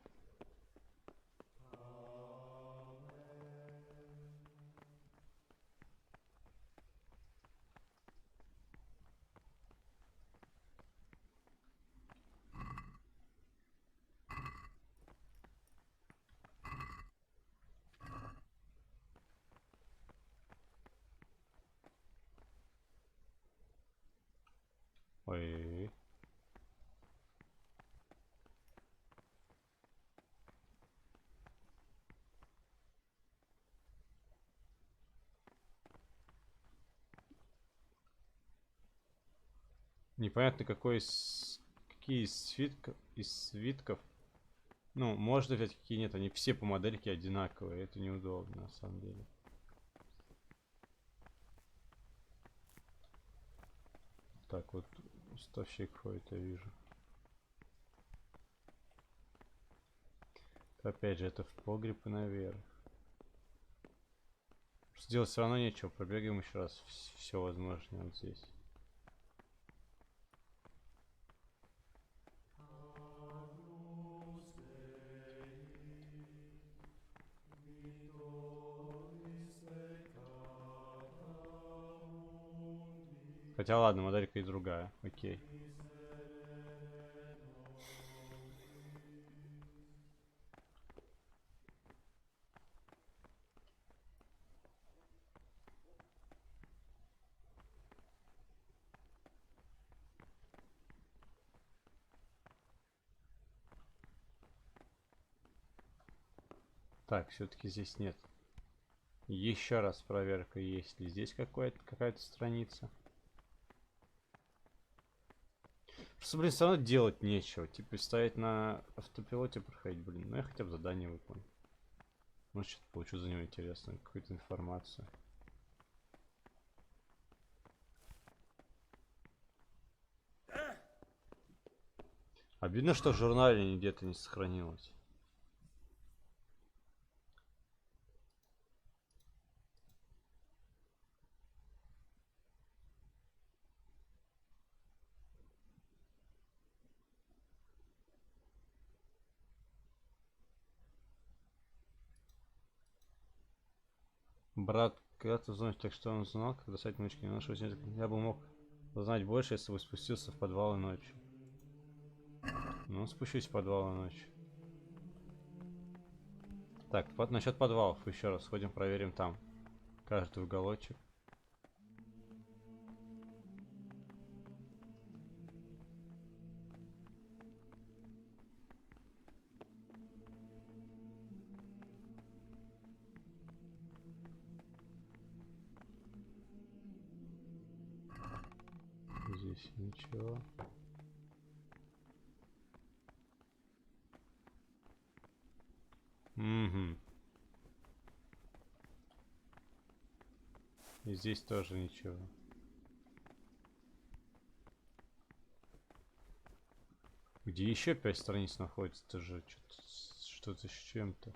S2: Ой. Непонятно, какой из какие из свитков. Ну, можно взять, какие нет. Они все по модельке одинаковые. Это неудобно, на самом деле. Так, вот уставщик ходит, я вижу. Опять же, это в погреб и наверх. Сделать все равно нечего. Пробегаем еще раз. Все возможное вот здесь. Хотя ладно, моделька и другая. Окей. Так, все-таки здесь нет. Еще раз проверка, есть ли здесь какая-то страница. Просто, блин, все равно делать нечего. Типа стоять на автопилоте проходить, блин. Ну я хотя бы задание выполню. Может, что-то получу за него интересную, какую-то информацию. Обидно, что в журнале где-то не сохранилось. Брат когда-то узнал, так что он знал, когда сайт научки не нашел. Я бы мог узнать больше, если бы спустился в подвалы ночью. Ну, спущусь в подвалы ночью. Так, насчет подвалов еще раз сходим, проверим там. Каждый уголочек. Здесь ничего. Угу. И здесь тоже ничего. Где еще 5 страниц находится? Это же что-то с чем-то.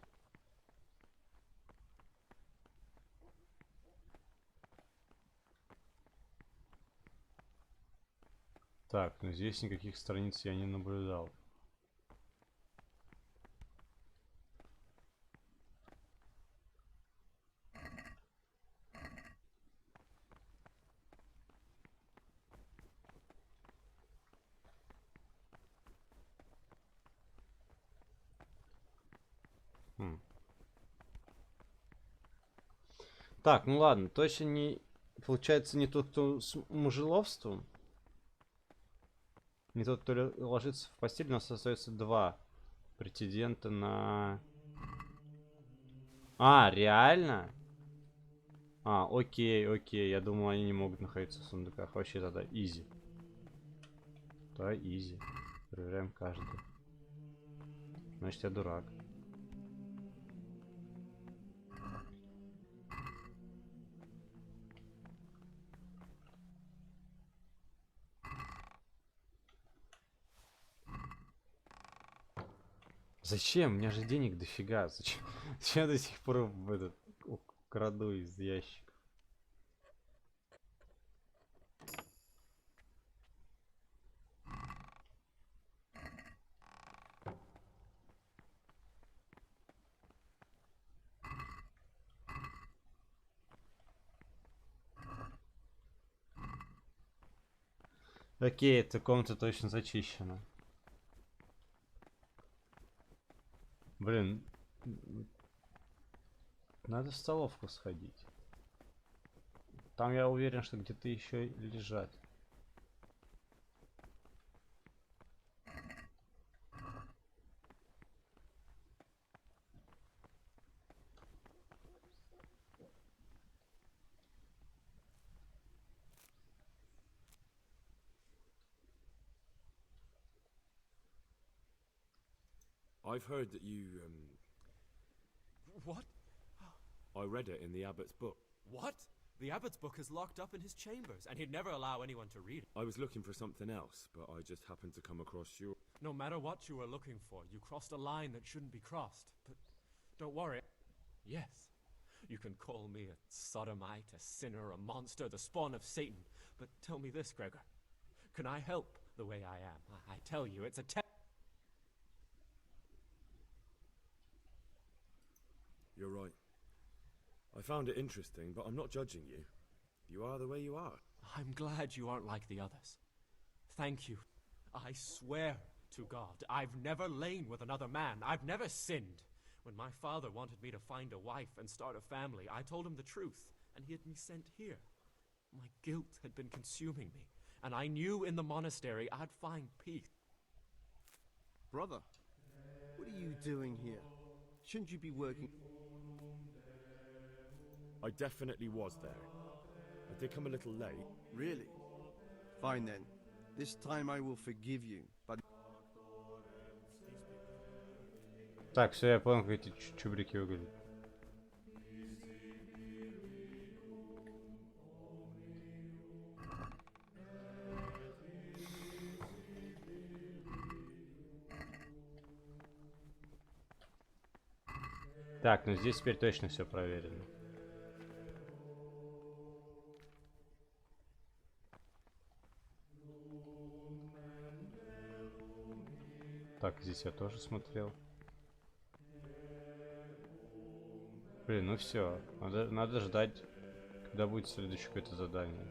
S2: Так, ну здесь никаких страниц я не наблюдал. Так, ну ладно, точно не... Получается, не тот, кто с мужеловством. Не тот, кто ложится в постель. У нас остается 2 претендента на... А, реально? А, окей, окей. Я думал, они не могут находиться в сундуках. Вообще тогда изи. Да, изи. Проверяем каждый. Значит, я дурак. Зачем? У меня же денег дофига. Зачем я до сих пор краду из ящика? Окей, эта комната точно зачищена. Блин, надо в столовку сходить. Там я уверен, что где-то еще лежат.
S12: I've heard that you,
S9: What?
S12: I read it in the abbot's book.
S9: What? The abbot's book is locked up in his chambers, and he'd never allow anyone to read it.
S12: I was looking for something else, but I just happened to come across your...
S9: No matter what you were looking for, you crossed a line that shouldn't be crossed. But don't worry. Yes, you can call me a sodomite, a sinner, a monster, the spawn of Satan. But tell me this, Gregor. Can I help the way I am? I tell you, it's a
S12: You're right. I found it interesting, but I'm not judging you. You are the way you are.
S9: I'm glad you aren't like the others. Thank you. I swear to God, I've never lain with another man. I've never sinned. When my father wanted me to find a wife and start a family, I told him the truth, and he had me sent here. My guilt had been consuming me, and I knew in the monastery I'd find peace.
S8: Brother, what are you doing here? Shouldn't you be working?
S12: I definitely was there. I did come a little late.
S8: Really? Fine then. This time I will forgive you, but...
S2: Так, все, я понял, как эти чубрики выглядят. Так, ну здесь теперь точно все проверено. Так, здесь я тоже смотрел. Блин, ну все. Надо ждать, когда будет следующее какое-то задание.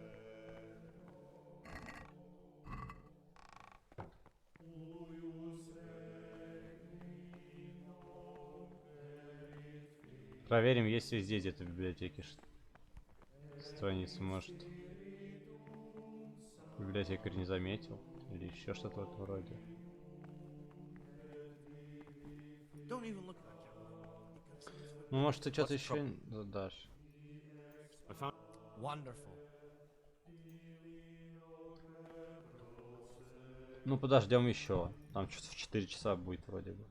S2: Проверим, есть ли здесь где-то в библиотеке страница, может. Библиотекарь не заметил. Или еще что-то в этом роде. Ну, может, ты что-то еще задашь. Ну, подождем еще. Там что-то в 4 часа будет вроде бы.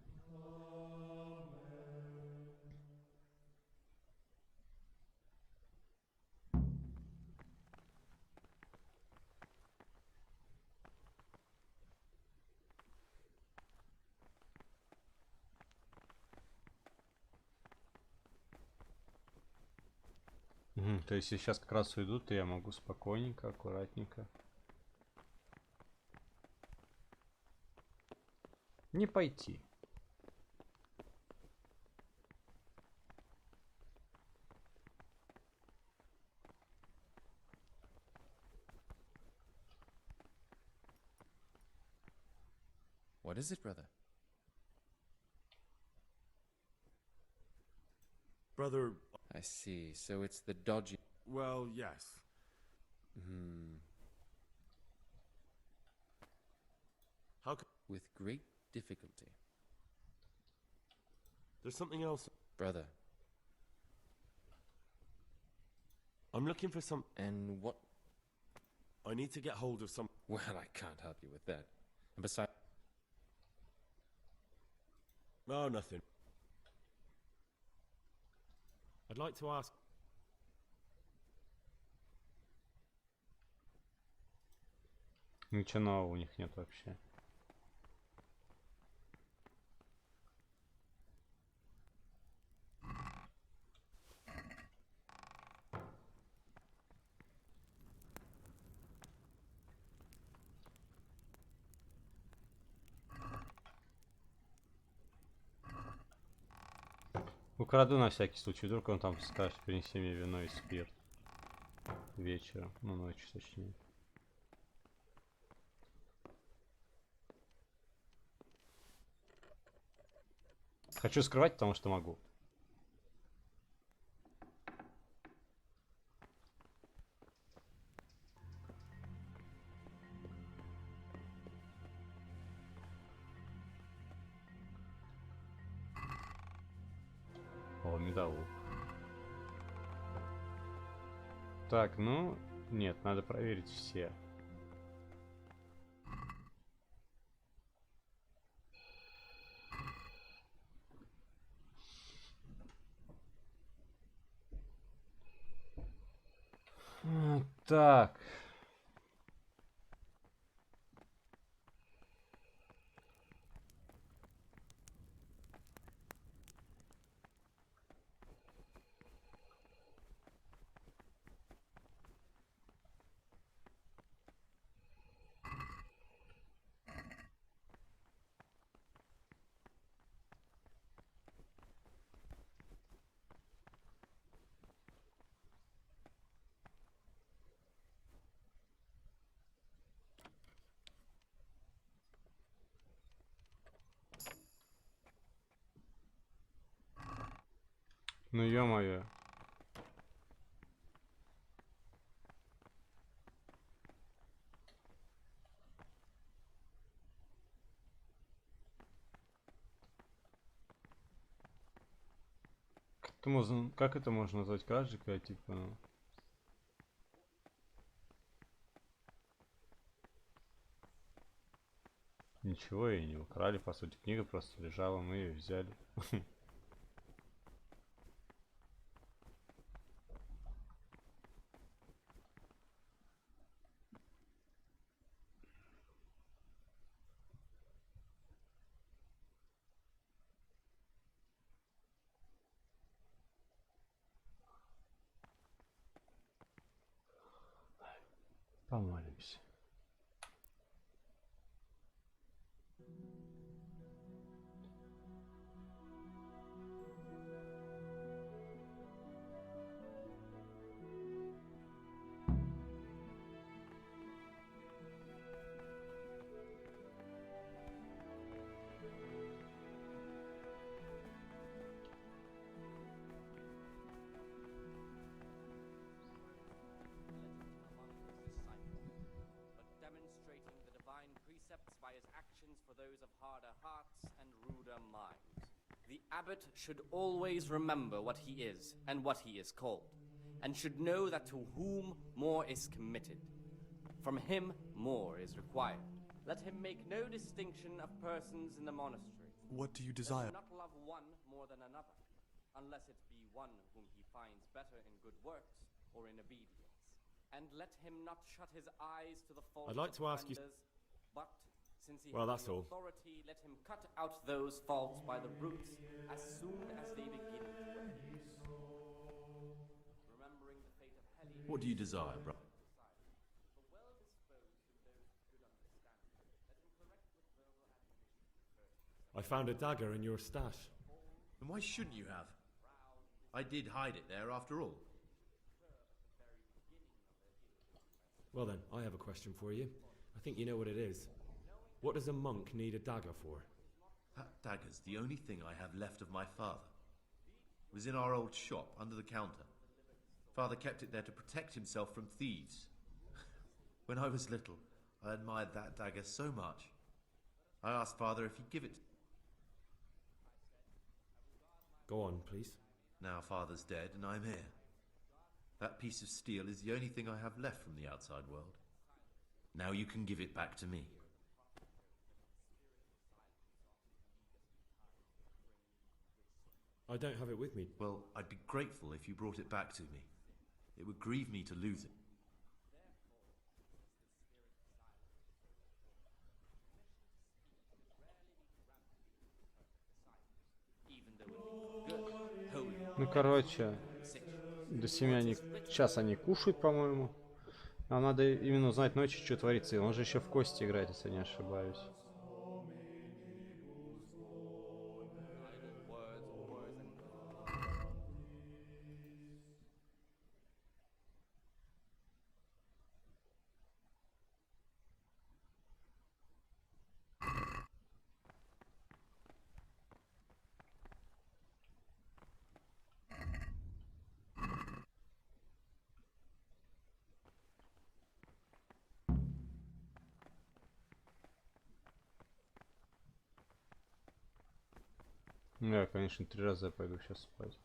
S2: То есть, если сейчас как раз уйдут, то я могу спокойненько, аккуратненько. Не пойти.
S17: What is it, brother?
S12: Brother...
S17: I see. So it's the dodgy...
S12: Well, yes. How come...
S17: With great difficulty.
S12: There's something else.
S17: Brother.
S12: I'm looking for some...
S17: And what?
S12: I need to get hold of some...
S17: Well, I can't help you with that. And besides...
S12: Oh, nothing.
S4: I'd like to ask...
S2: Ничего нового у них нет вообще. Украду на всякий случай, вдруг он там скажет, принеси мне вино и спирт. Вечером, ну ночью точнее. Хочу скрывать, потому что могу. О, медовух. Так, ну, нет, надо проверить все. Так. Ну ё-моё. Как это можно назвать кражей, типа... Ничего и не украли, по сути, книга просто лежала, мы ее взяли. Помолимся.
S13: The abbot should always remember what he is and what he is called, and should know that to whom more is committed, from him more is required. Let him make no distinction of persons in the monastery.
S11: What do you desire?
S13: Let him not love one more than another, unless it be one whom he finds better in good works or in obedience. And let him not shut his eyes to the faults
S4: I'd like to
S13: of
S4: ask you...
S13: but since he
S4: Well,
S13: has
S4: that's
S13: the
S4: all.
S13: authority, let him cut out those faults by the roots as soon as they begin to appear. Remembering the fate of Heli...
S3: What do you desire, brother?
S4: I found a dagger in your stash.
S3: And why shouldn't you have? I did hide it there after all.
S4: Well then, I have a question for you. I think you know what it is. What does a monk need a dagger for?
S3: That dagger's the only thing I have left of my father. It was in our old shop, under the counter. Father kept it there to protect himself from thieves. When I was little, I admired that dagger so much. I asked Father if he'd give it.
S4: Go on, please.
S3: Now Father's dead and I'm here. That piece of steel is the only thing I have left from the outside world. Now you can give it back to me.
S4: I don't have it with me.
S3: Well, I'd be grateful if you brought it back to me. It would grieve me to lose it.
S2: Ну, короче, до 7 они... Сейчас они кушают, по-моему. Нам надо именно узнать ночью, что творится. Он же еще в кости играет, если я не ошибаюсь. Я, конечно, 3 раза пойду сейчас спать.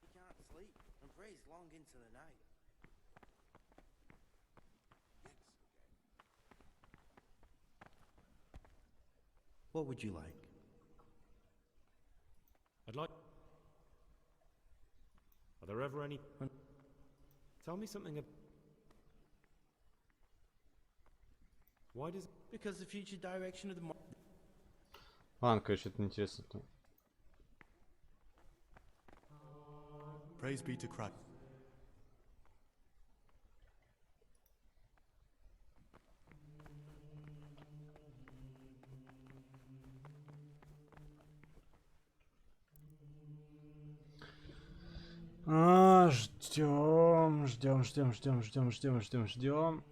S6: He can't sleep and prays long into the night. What would you like?
S4: I'd like... Are there ever any... Tell me something ab... Why does...
S6: Because the future direction of the...
S2: Ладно, короче, это интересно.
S11: Praise be to Christ.
S2: Ждем.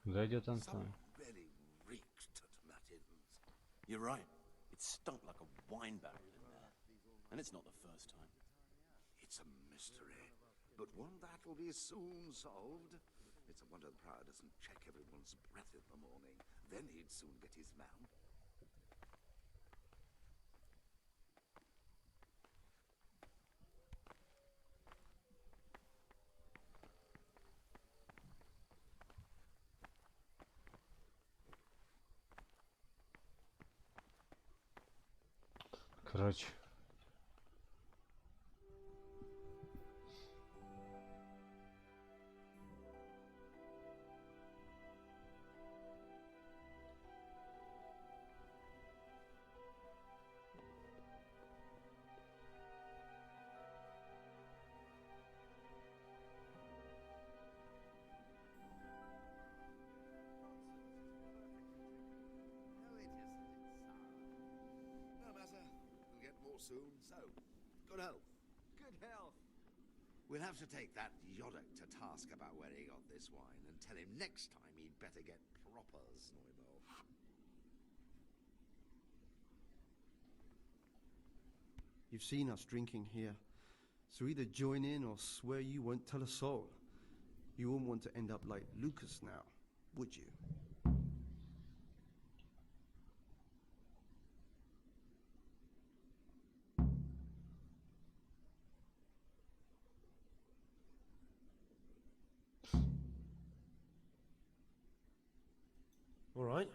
S2: Куда идет Антон?
S5: Really reeked at Matins. You're right. It stunk like a wine barrel in there. And it's not the first time.
S10: It's a mystery, but one that'll be soon solved. It's a wonder the Prior doesn't check everyone's breath in the morning. Then he'd soon get his man.
S2: Короче.
S10: Soon, so good health.
S8: Good health.
S10: We'll have to take that Yodok to task about where he got this wine and tell him next time he'd better get proper Snoibo.
S8: You've seen us drinking here, so either join in or swear you won't tell a soul. You wouldn't want to end up like Lucas now, would you?
S16: All right.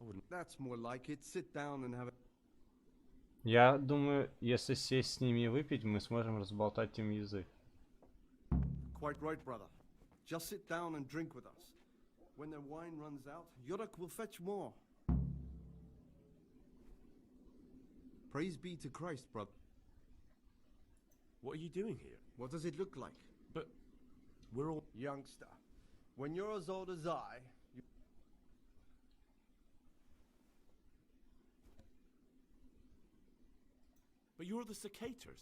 S16: I wouldn't.
S8: That's more like it. Sit down and have a...
S2: Я думаю, если сесть с ними и выпить, мы сможем разболтать им язык.
S8: Quite right, brother. Just sit down and drink with us. When their wine runs out, Yodok will fetch more. Praise be to Christ, brother.
S16: What are you doing here?
S8: What does it look like?
S16: But we're all...
S8: Youngster, when you're as old as I...
S16: But you're the Cicators.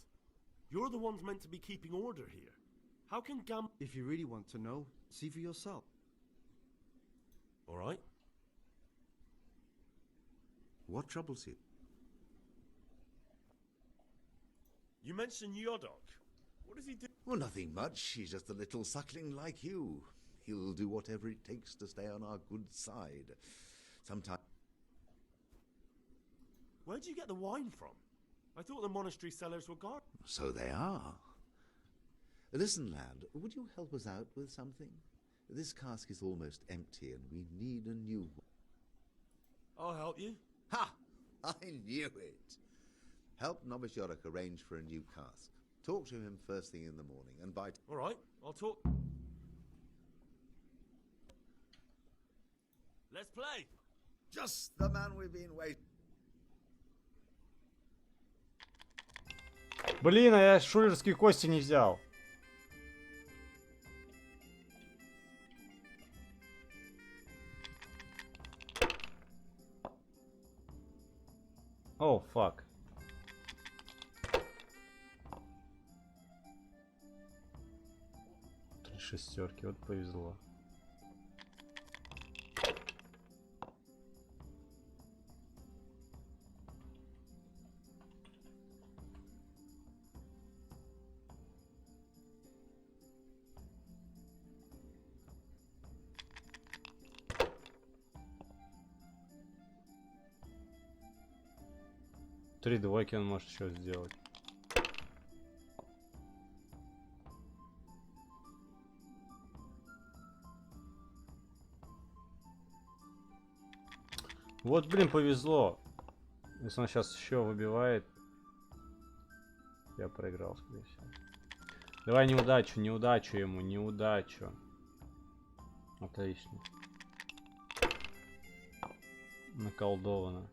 S16: You're the ones meant to be keeping order here. How can Gam...
S8: If you really want to know, see for yourself.
S16: All right.
S10: What troubles you?
S16: You mentioned Yodok. What does he do?
S10: Well, nothing much. He's just a little suckling like you. He'll do whatever it takes to stay on our good side. Sometimes...
S16: Where'd you get the wine from? I thought the monastery cellars were gone.
S10: So they are. Listen, lad, would you help us out with something? This cask is almost empty and we need a new one.
S16: I'll help you.
S10: Ha! I knew it. Help Novice Yodok arrange for a new cask. Talk to him first thing in the morning and by...
S16: All right, I'll talk. Let's play.
S10: Just the man we've been waiting...
S2: Блин, а я шулерские кости не взял. О, фак. Три шестерки, вот повезло. 3 двойки он может еще сделать. Вот, блин, повезло. Если он сейчас еще выбивает, я проиграл, скорее всего. Давай неудачу, неудачу ему, неудачу. Отлично. Наколдовано.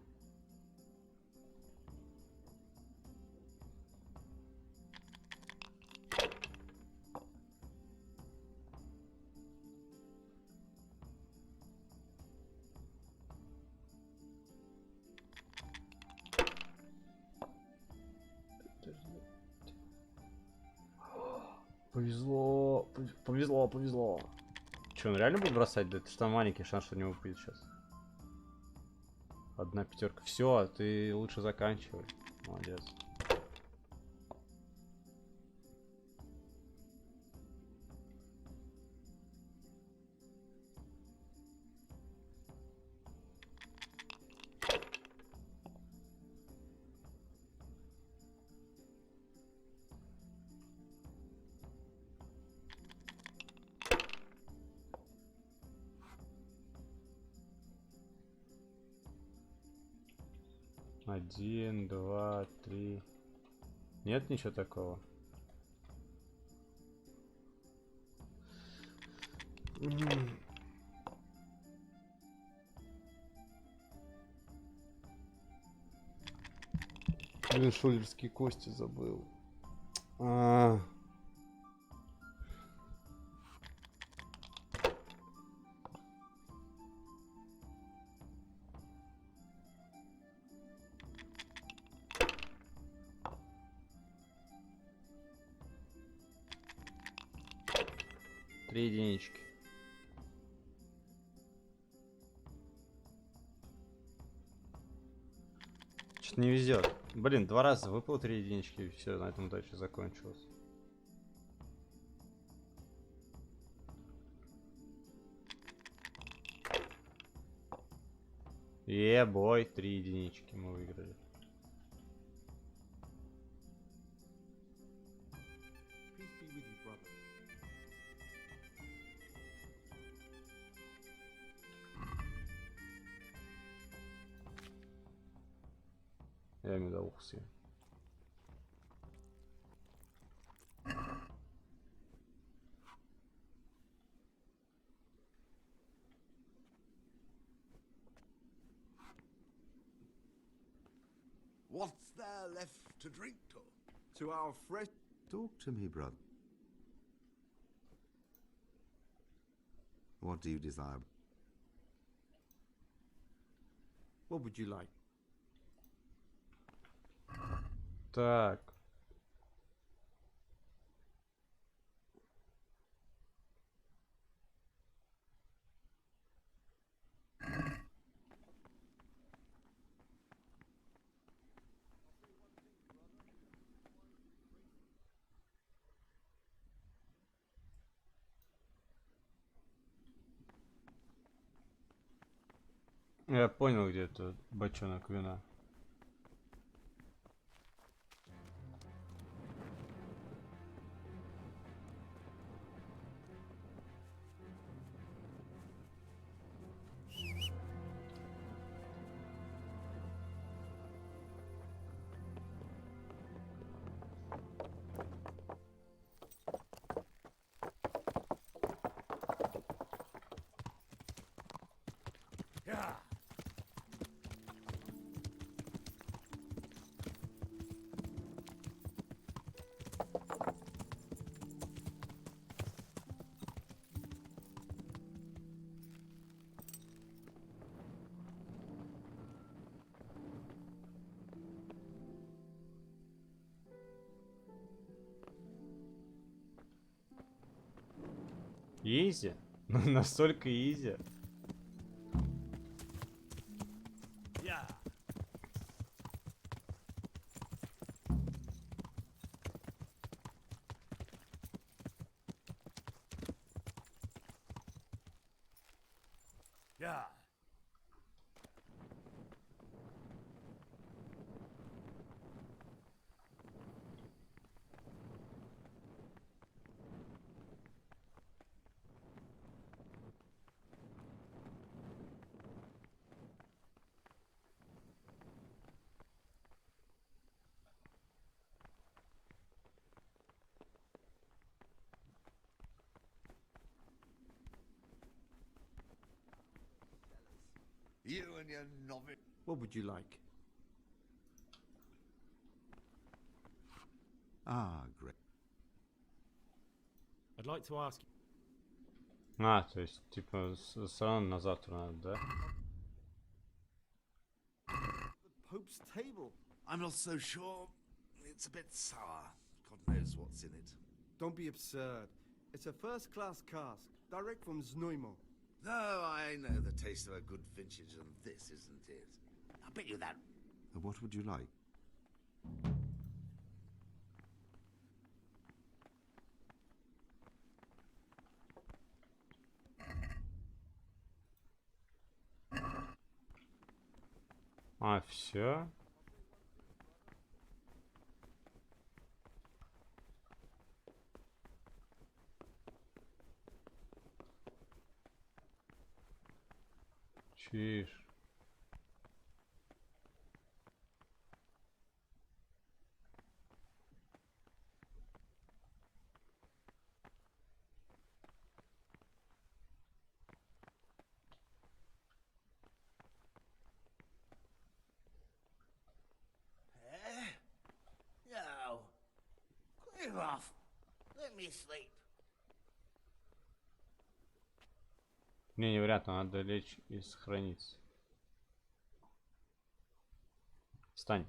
S2: Повезло, повезло, повезло. Че, он реально будет бросать? Да это что, маленький шанс, что у него выпадет сейчас. Одна пятерка. Все, ты лучше заканчивай. Молодец. Один, два, три. Нет ничего такого. Блин, шулерские кости забыл. Три единички. Что-то не везет. Блин, 2 раза выпал 3 единички, и все, на этом удача закончилась. Бой, 3 единички мы выиграли. Я медовухся.
S10: What's there left to drink to?
S1: To our fresh... Talk to me, brother. What do you desire?
S8: What would you like?
S2: Так. Я понял, где тут бочонок вина. Изи? Настолько изи.
S10: on, you novice.
S8: What would you like?
S1: Ah, great.
S4: I'd like to ask.
S2: А, то есть, типа, сразу на завтра надо, да?
S8: The Pope's table.
S10: I'm not so sure. It's a bit sour. God knows what's in it.
S8: Don't be absurd. It's a first-class cask, direct from Znojmo.
S10: No, I know the taste of a good vintage, and this isn't it. I'll bet you that.
S1: What would you like?
S2: А, все. Чиж.
S6: No. Clear off. Let me sleep.
S2: Не, невероятно, надо лечь и сохраниться. Встань.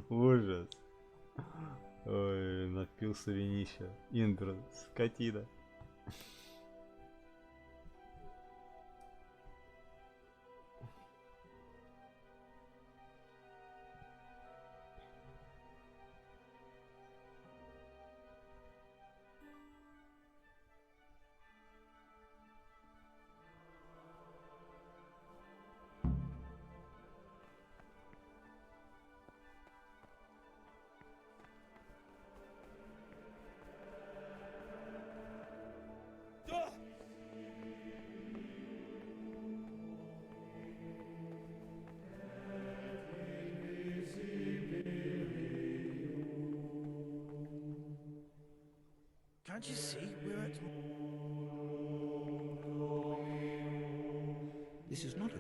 S2: Ужас. Ой, напился винища. Индра, скотина.
S6: Can't you see? We're at...
S14: This is not a...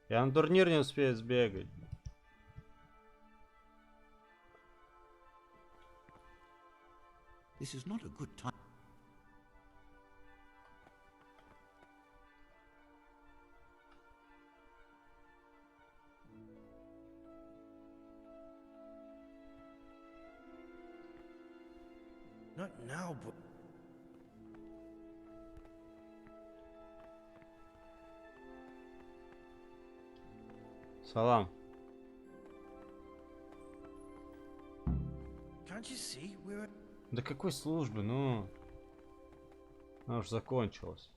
S2: Я на турнир не успею сбегать.
S14: This is not a good time.
S6: Not now, but...
S2: Салам.
S6: Can't you see? We're at...
S2: Да какой службы, ну? Она уже закончилась.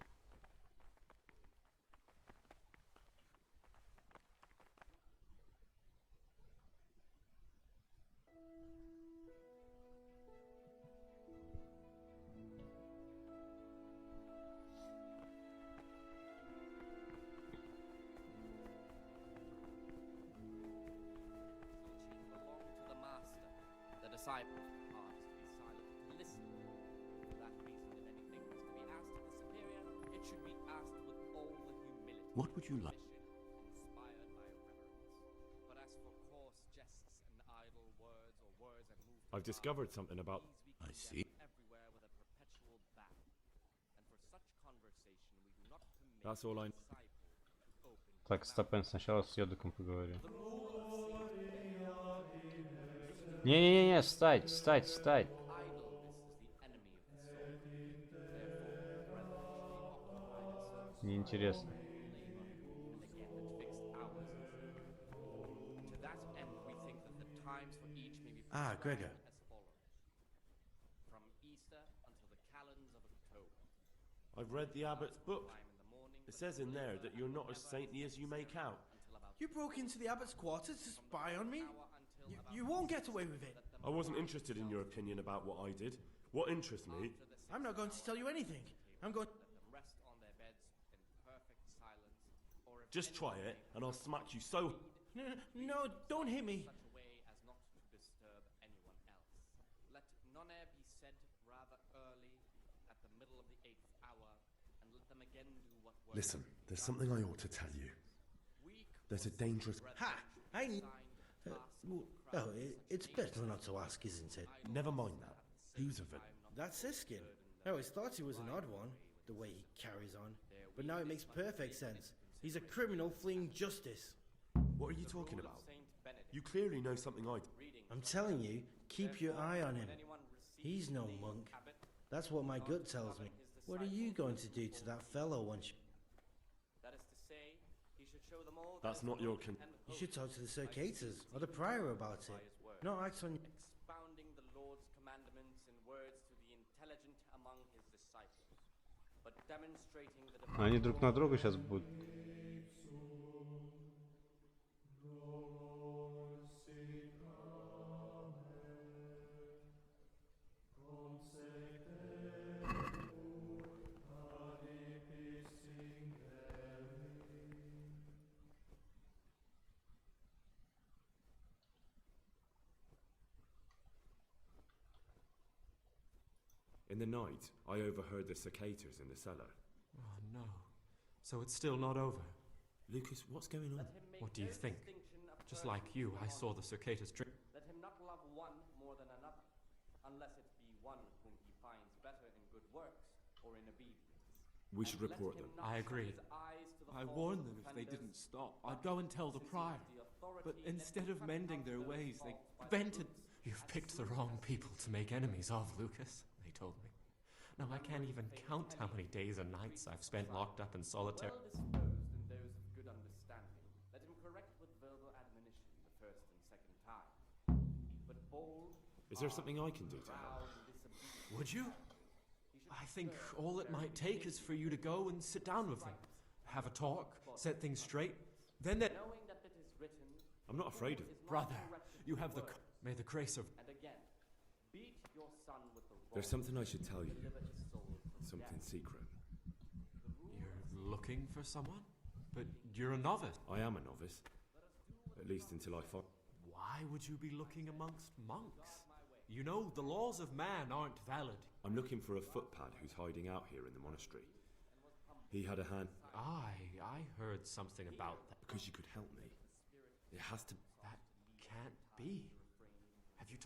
S13: Disciples are to be silent to listen. For that reason, if anything was to be asked of the superior, it should be asked with all the humility.
S14: What would you like?
S13: Inspired by reverence. But as for coarse jests and idle words or words that move...
S4: I've discovered something about...
S14: I see.
S13: Everywhere with a perpetual ban. And for such conversation, we do not permit...
S4: That's all I...
S2: Так, стопен, сначала с Йодиком поговорю. Не-не-не, встать, встать, встать. Неинтересно.
S13: To that end, we
S6: Gregor.
S13: as follows. From Easter until the calends of October.
S16: I've read the abbot's book. It says in there that you're not as saintly as you make out.
S6: You broke into the abbot's quarters to spy on me? You won't get away with it.
S16: I wasn't interested in your opinion about what I did. What interests me...
S6: I'm not going to tell you anything. I'm going...
S13: Let them rest on their beds in perfect silence, or if
S16: Just try it, and I'll smack you so...
S6: No, don't hit me.
S13: such a way as not to disturb anyone else. Let none be said rather early, at the middle of the 8th hour, and let them again do what works.
S12: Listen, there's something I ought to tell you. There's a dangerous...
S6: Ha! It's better not to ask, isn't it?
S16: Never mind that. Who's of it?
S6: That's Siskin. I always thought he was an odd one, the way he carries on. But now it makes perfect sense. He's a criminal fleeing justice.
S16: What are you talking about? You clearly know something I...
S6: I'm telling you, keep your eye on him. He's no monk. That's what my gut tells me. What are you going to do to that fellow once you...
S13: That is to say, he should show them all
S16: That's not your...
S6: You should talk to the Circators or the prior about it. Not act on...
S13: expounding the Lord's commandments in words to the intelligent among his disciples, but demonstrating the
S2: Они друг на друга сейчас будут.
S4: In the night, I overheard the cicadas in the cellar.
S9: Oh no. So it's still not over.
S4: Lucas, what's going on?
S9: What do you think? Just like you, I saw the cicadas drink.
S13: Let him not love one more than another, unless it be one whom he finds better in good works or in obedience.
S4: We should report them.
S9: I agree.
S18: I warned them if they didn't stop. I'd go and tell the prior. But instead of mending their ways, they vented...
S9: You've picked the wrong people to make enemies of, Lucas, they told me. Now I can't even count how many days and nights I've spent locked up in solitary...
S13: Well disposed in those of good understanding, let him correct with verbal admonition the first and second time. But bold...
S4: Is there something I can do to help?
S9: Would you? I think all it might take is for you to go and sit down with them. Have a talk, set things straight. Then that...
S13: Knowing that it is written...
S4: I'm not afraid of...
S9: Brother, you have the... May the grace of...
S13: And again, beat your son with the rod.
S4: There's something I should tell you. Something secret.
S9: You're looking for someone? But you're a novice.
S4: I am a novice. At least until I find...
S9: Why would you be looking amongst monks? You know, the laws of man aren't valid.
S4: I'm looking for a footpad who's hiding out here in the monastery. He had a hand...
S9: I heard something about that.
S4: Because you could help me. It has to...
S9: That can't be. Have you...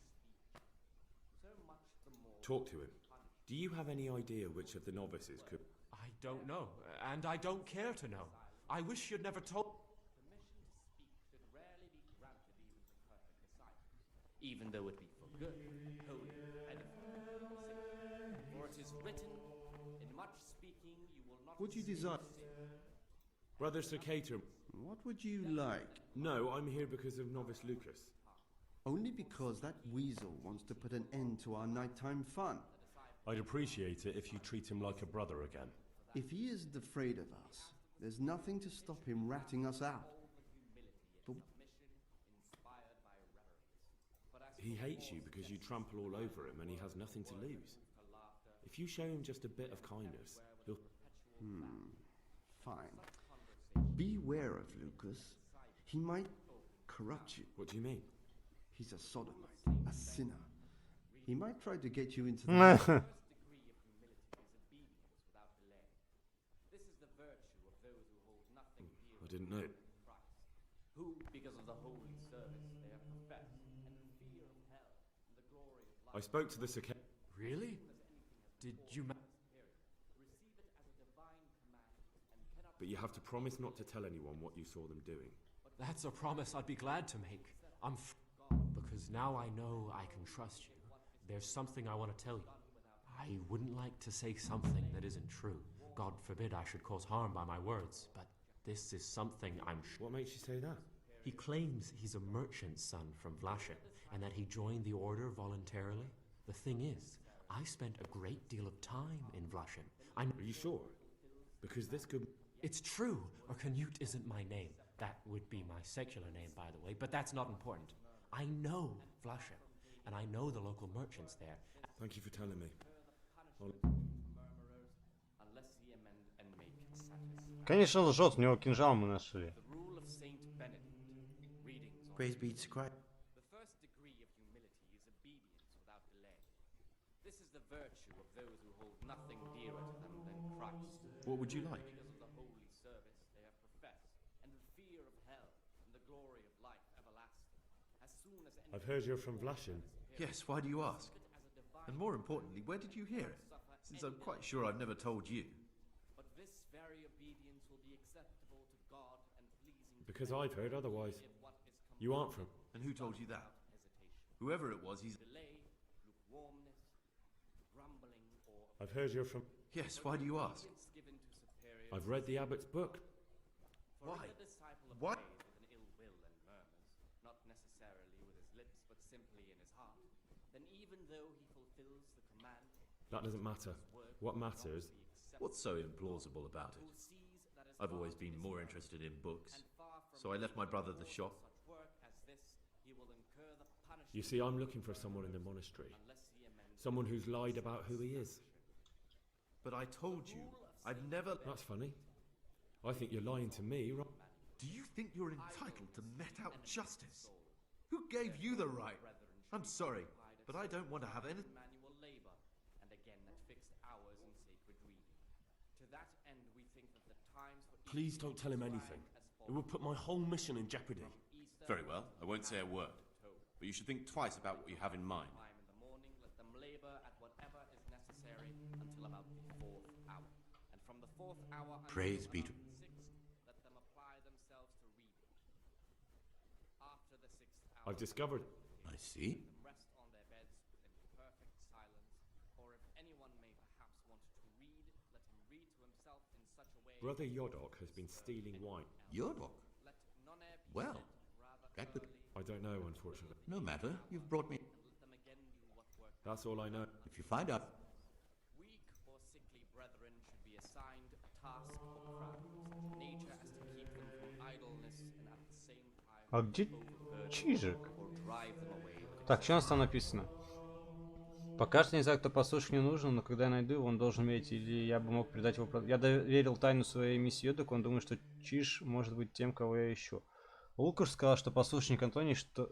S4: Talk to him. Do you have any idea which of the novices could...
S9: I don't know, and I don't care to know. I wish you'd never told...
S13: Permission to speak should rarely be granted even to perfect disciples, even though it be for good, holy, edifying, for it is written, in much speaking you will not...
S8: Would you desire...
S4: Brother Circator...
S8: What would you like?
S4: No, I'm here because of novice Lucas.
S8: Only because that weasel wants to put an end to our nighttime fun.
S12: I'd appreciate it if you treat him like a brother again.
S8: If he isn't afraid of us, there's nothing to stop him ratting us out. But
S4: He hates you because you trample all over him and he has nothing to lose. If you show him just a bit of kindness, he'll...
S8: Fine. Beware of Lucas. He might corrupt you.
S4: What do you mean?
S8: He's a sodomite, a sinner. He might try to get you into the...
S4: I didn't know.
S13: Who, because of the holy service they have professed, and fear of hell, and the glory of life...
S4: I spoke to the Circator...
S9: Really? Did you...
S4: But you have to promise not to tell anyone what you saw them doing.
S9: That's a promise I'd be glad to make. Because now I know I can trust you. There's something I want to tell you. I wouldn't like to say something that isn't true. God forbid I should cause harm by my words, but this is something I'm sure.
S4: What makes you say that?
S9: He claims he's a merchant's son from Vlashen, and that he joined the order voluntarily? The thing is, I spent a great deal of time in Vlashim.
S16: Are you sure? Because this could...
S9: It's true, or Canute isn't my name. That would be my secular name, by the way, but that's not important. I know Vlashim, and I know the local merchants there.
S16: Thank you for telling me.
S2: Конечно, лжет, у него кинжал мы нашли.
S5: Praise be to Christ.
S13: The first degree of humility is obedience without delay. This is the virtue of those who hold nothing dearer to them than Christ.
S3: What would you like?
S13: Because of the holy service they have professed, and the fear of hell, and the glory of life everlasting. As soon as
S16: I've heard you're from Vlashim.
S5: Yes, why do you ask? And more importantly, where did you hear it? Since I'm quite sure I've never told you.
S13: But this very obedience will be acceptable to God and pleasing.
S16: Because I've heard otherwise. You aren't from...
S5: And who told you that? Whoever it was, he's...
S13: Delay, lukewarmness, grumbling, or...
S16: I've heard you're from...
S5: Yes, why do you ask?
S16: I've read the abbot's book.
S5: Why?
S13: What? With an ill will and murmurs, not necessarily with his lips, but simply in his heart, then even though he fulfills the command...
S16: That doesn't matter. What matters...
S5: What's so implausible about it? I've always been more interested in books, so I left my brother the shop.
S16: You see, I'm looking for someone in the monastery. Someone who's lied about who he is.
S5: But I told you, I've never...
S16: That's funny. I think you're lying to me, right?
S5: Do you think you're entitled to met out justice? Who gave you the right? I'm sorry, but I don't want to have any...
S13: manual labor, and again at fixed hours in sacred reading. To that end, we think that the times for...
S16: Please don't tell him anything. It will put my whole mission in jeopardy.
S3: Very well, I won't say a word. But you should think twice about what you have in mind.
S13: In the morning, let them labor at whatever is necessary until about the 4th hour. And from the 4th hour
S14: Praise be to...
S13: 6th, let them apply themselves to reading. After the 6th hour...
S16: I've discovered...
S14: I see.
S13: Let them rest on their beds in perfect silence. Or if anyone may perhaps want to read, let him read to himself in such a way...
S16: Brother Yodok has been stealing wine.
S14: Yodok? Well, that would...
S16: I don't know, unfortunately.
S14: No matter, you've brought me...
S16: That's all I know.
S14: If you find out...
S13: Weak or sickly brethren should be assigned a task or craft, such nature as to keep them from idleness and at the same time...
S2: А где Чижик?
S13: or drive them away with
S2: Так, что у нас там написано? Пока что не знаю, кто послушник не нужен, но когда я найду его, он должен умереть, или я бы мог передать его... Я доверил тайну своей миссии Йодоку, он думает, что Чиж может быть тем, кого я ищу. Лукаш сказал, что послушник Антоний, что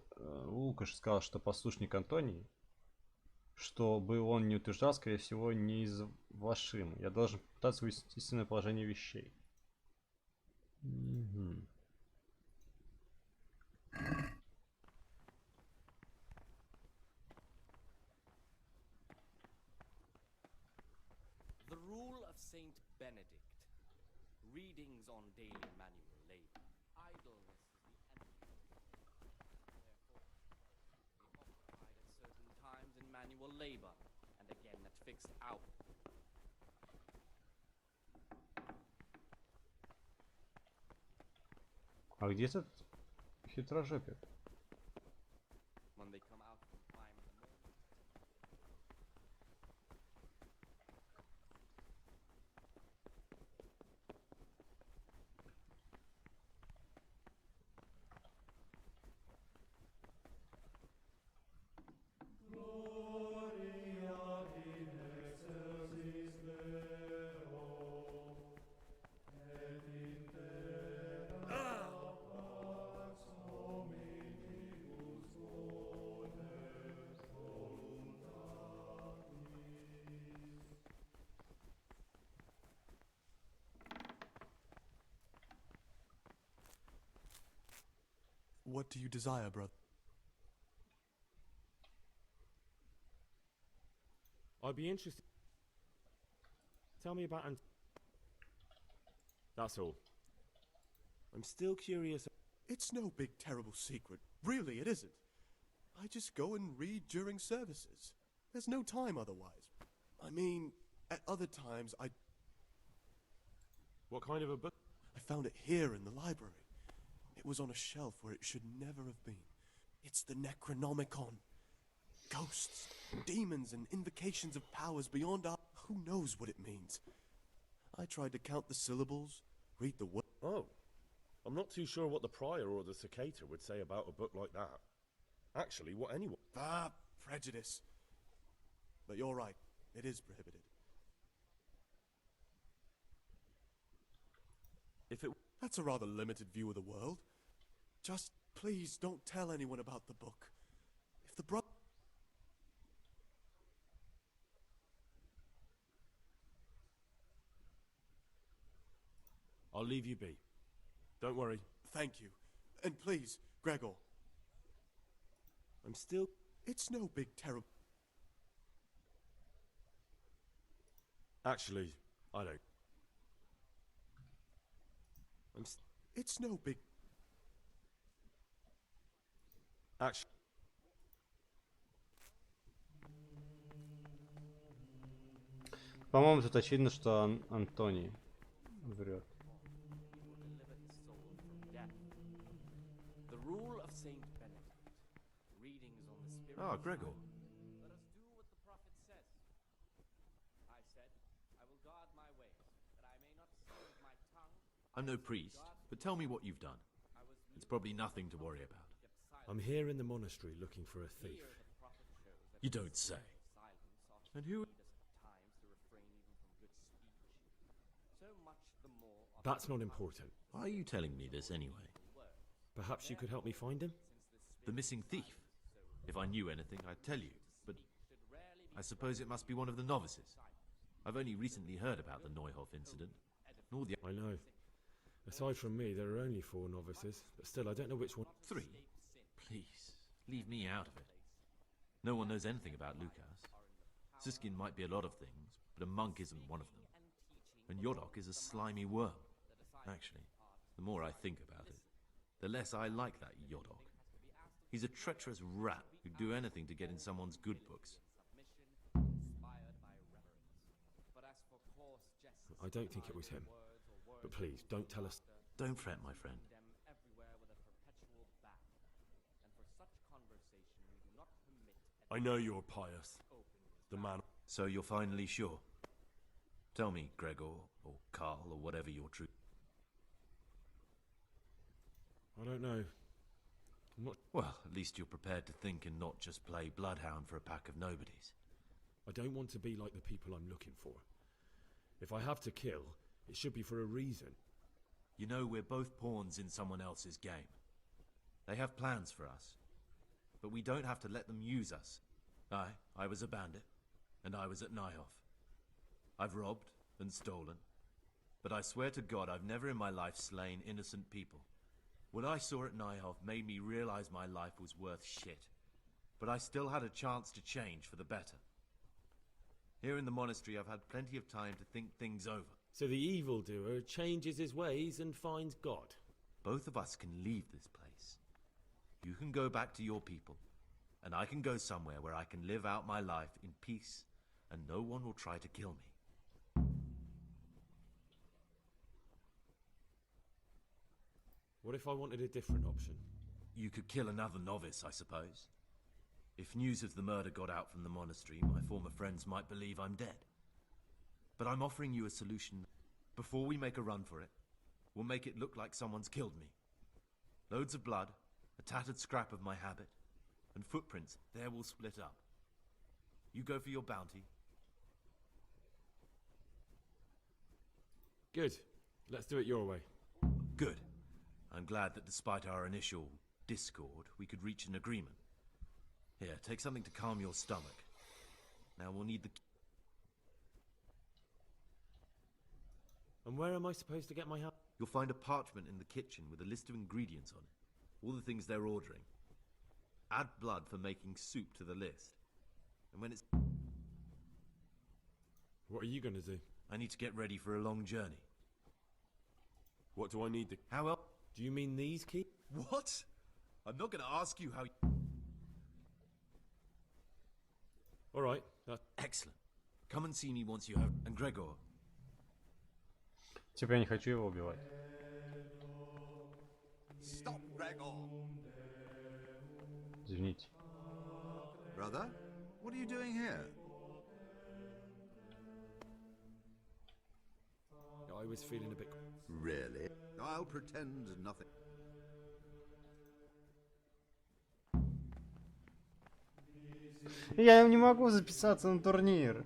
S2: бы он не утверждал, скорее всего, не из Вашима. Я должен попытаться выяснить истинное положение вещей.
S13: The rule of Saint Benedict. Readings on daily manual labor. Idleness is the enemy. Therefore, be occupied at certain times in manual labor, and again at fixed hours.
S2: А где этот хитрожопик?
S13: When they come out from time in the morning.
S7: What do you desire, brother?
S16: I'd be interested... Tell me about That's all. I'm still curious...
S7: It's no big terrible secret. Really, it isn't. I just go and read during services. There's no time otherwise. I mean, at other times I...
S16: What kind of a book?
S7: I found it here in the library. It was on a shelf where it should never have been. It's the Necronomicon. Ghosts, demons, and invocations of powers beyond our... Who knows what it means? I tried to count the syllables, read the words.
S12: Oh, I'm not too sure what the Prior or the Cicada would say about a book like that. Actually, what anyone...
S7: Ah, prejudice. But you're right, it is prohibited.
S12: If it...
S7: That's a rather limited view of the world. Just, please, don't tell anyone about the book. If the brother...
S12: I'll leave you be. Don't worry.
S7: Thank you. And please, Gregor.
S12: I'm still...
S7: It's no big terrible...
S12: Actually, I don't.
S7: It's no big...
S12: Actually...
S2: По-моему, тут очевидно, что Антоний врет.
S3: Ah, Gregor.
S13: Let us do what the prophet says. I said, I will guard my ways, that I may not sin with my tongue.
S3: I'm no priest, but tell me what you've done. It's probably nothing to worry about.
S15: I'm here in the monastery looking for a thief.
S3: You don't say. And who...
S15: That's not important.
S3: Why are you telling me this anyway?
S15: Perhaps you could help me find him?
S3: The missing thief? If I knew anything, I'd tell you, but I suppose it must be one of the novices. I've only recently heard about the Neuhof incident. Nor the...
S15: I know. Aside from me, there are only 4 novices, but still, I don't know which one...
S3: 3? Please, leave me out of it. No one knows anything about Lukas. Siskin might be a lot of things, but a monk isn't one of them. And Yodok is a slimy worm. Actually, the more I think about it, the less I like that Yodok. He's a treacherous rat who'd do anything to get in someone's good books.
S15: I don't think it was him. But please, don't tell us...
S3: Don't fret, my friend.
S12: I know you're pious. The man...
S3: So you're finally sure? Tell me, Gregor, or Karl, or whatever your truth...
S15: I don't know. I'm not...
S3: Well, at least you're prepared to think and not just play bloodhound for a pack of nobodies.
S15: I don't want to be like the people I'm looking for. If I have to kill, it should be for a reason.
S3: You know, we're both pawns in someone else's game. They have plans for us, but we don't have to let them use us. I was a bandit, and I was at Neuhof. I've robbed and stolen, but I swear to God I've never in my life slain innocent people. What I saw at Neuhof made me realize my life was worth shit, but I still had a chance to change for the better. Here in the monastery I've had plenty of time to think things over.
S15: So the evildoer changes his ways and finds God.
S3: Both of us can leave this place. You can go back to your people, and I can go somewhere where I can live out my life in peace, and no one will try to kill me.
S15: What if I wanted a different option?
S3: You could kill another novice, I suppose. If news of the murder got out from the monastery, my former friends might believe I'm dead. But I'm offering you a solution. Before we make a run for it, we'll make it look like someone's killed me. Loads of blood, a tattered scrap of my habit, and footprints. There we'll split up. You go for your bounty.
S15: Good. Let's do it your way.
S3: Good. I'm glad that despite our initial discord, we could reach an agreement. Here, take something to calm your stomach. Now we'll need the...
S15: And where am I supposed to get my help?
S3: You'll find a parchment in the kitchen with a list of ingredients on it. All the things they're ordering. Add blood for making soup to the list. And when it's...
S15: What are you going to do?
S3: I need to get ready for a long journey.
S12: What do I need to...
S3: How else?
S15: Do you mean these keys?
S3: What? I'm not going to ask you how...
S15: All right.
S3: Excellent. Come and see me once you have... And Gregor...
S2: Типа я не хочу его убивать.
S7: Stop, Gregor!
S2: Извините.
S10: Brother, what are you doing here?
S4: I was feeling a bit...
S10: Really? I'll pretend nothing.
S2: Я не могу записаться на турнир.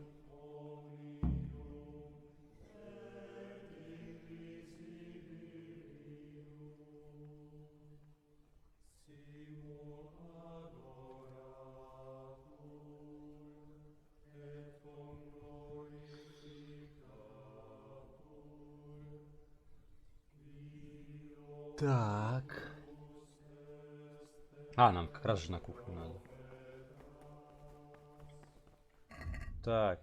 S2: Так. А, нам как раз же на кухню надо. Так.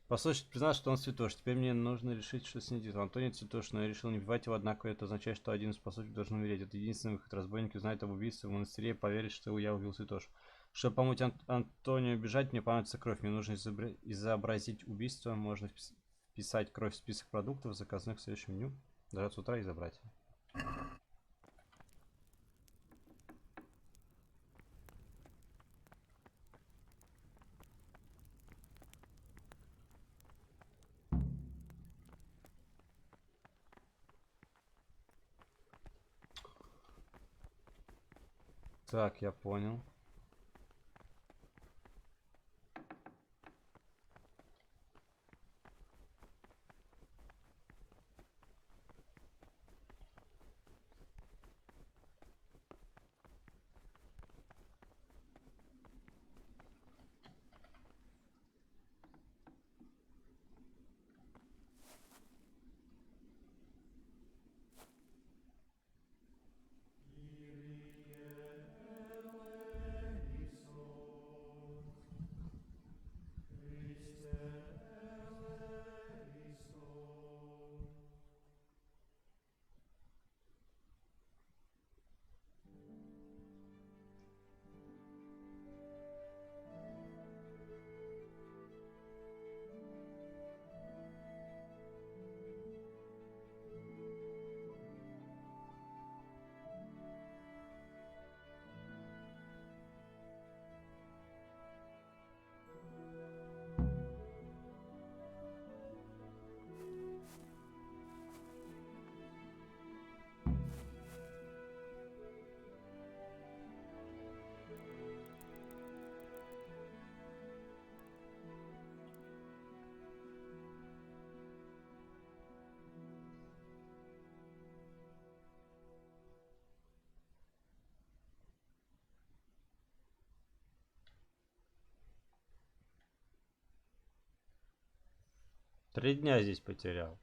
S2: Послушай, признал, что он святош. Теперь мне нужно решить, что с ним делать. Антоний святош, но я решил не убивать его, однако это означает, что один из послушателей должен умереть. Это единственный выход. Разбойники узнают об убийстве в монастыре и поверят, что я убил святош. Чтобы помочь Антонию убежать, мне понадобится кровь. Мне нужно изобразить убийство. Можно вписать кровь в список продуктов, заказных в следующем меню. Даже с утра и забрать. Так, я понял. Три дня здесь потерял.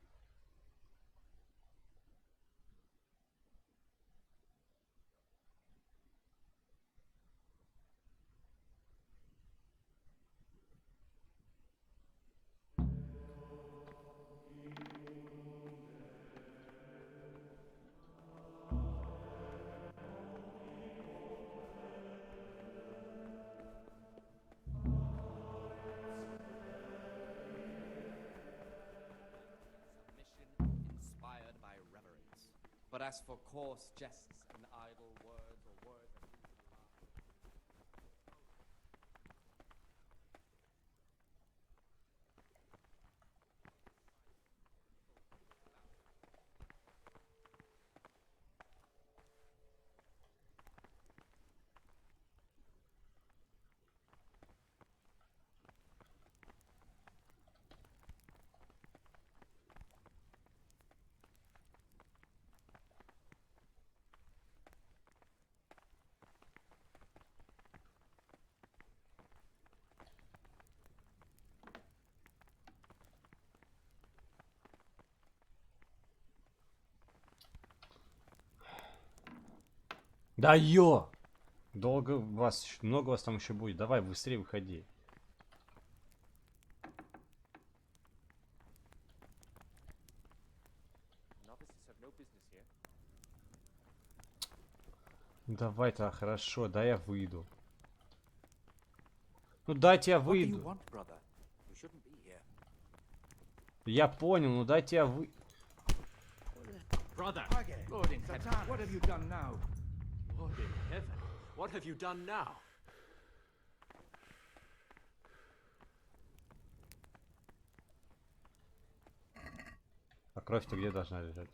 S13: But as for coarse jests and idle words or words that
S2: Да ё! Долго вас, много вас там еще будет. Давай, быстрее выходи. Давай-то, хорошо, да я выйду. Ну дайте я выйду. Я понял, ну дайте я вы...
S9: Brother!
S18: Lord in heaven, what have you done now?
S9: Lord in heaven, what have you done now?
S2: А кровь-то где должна лежать?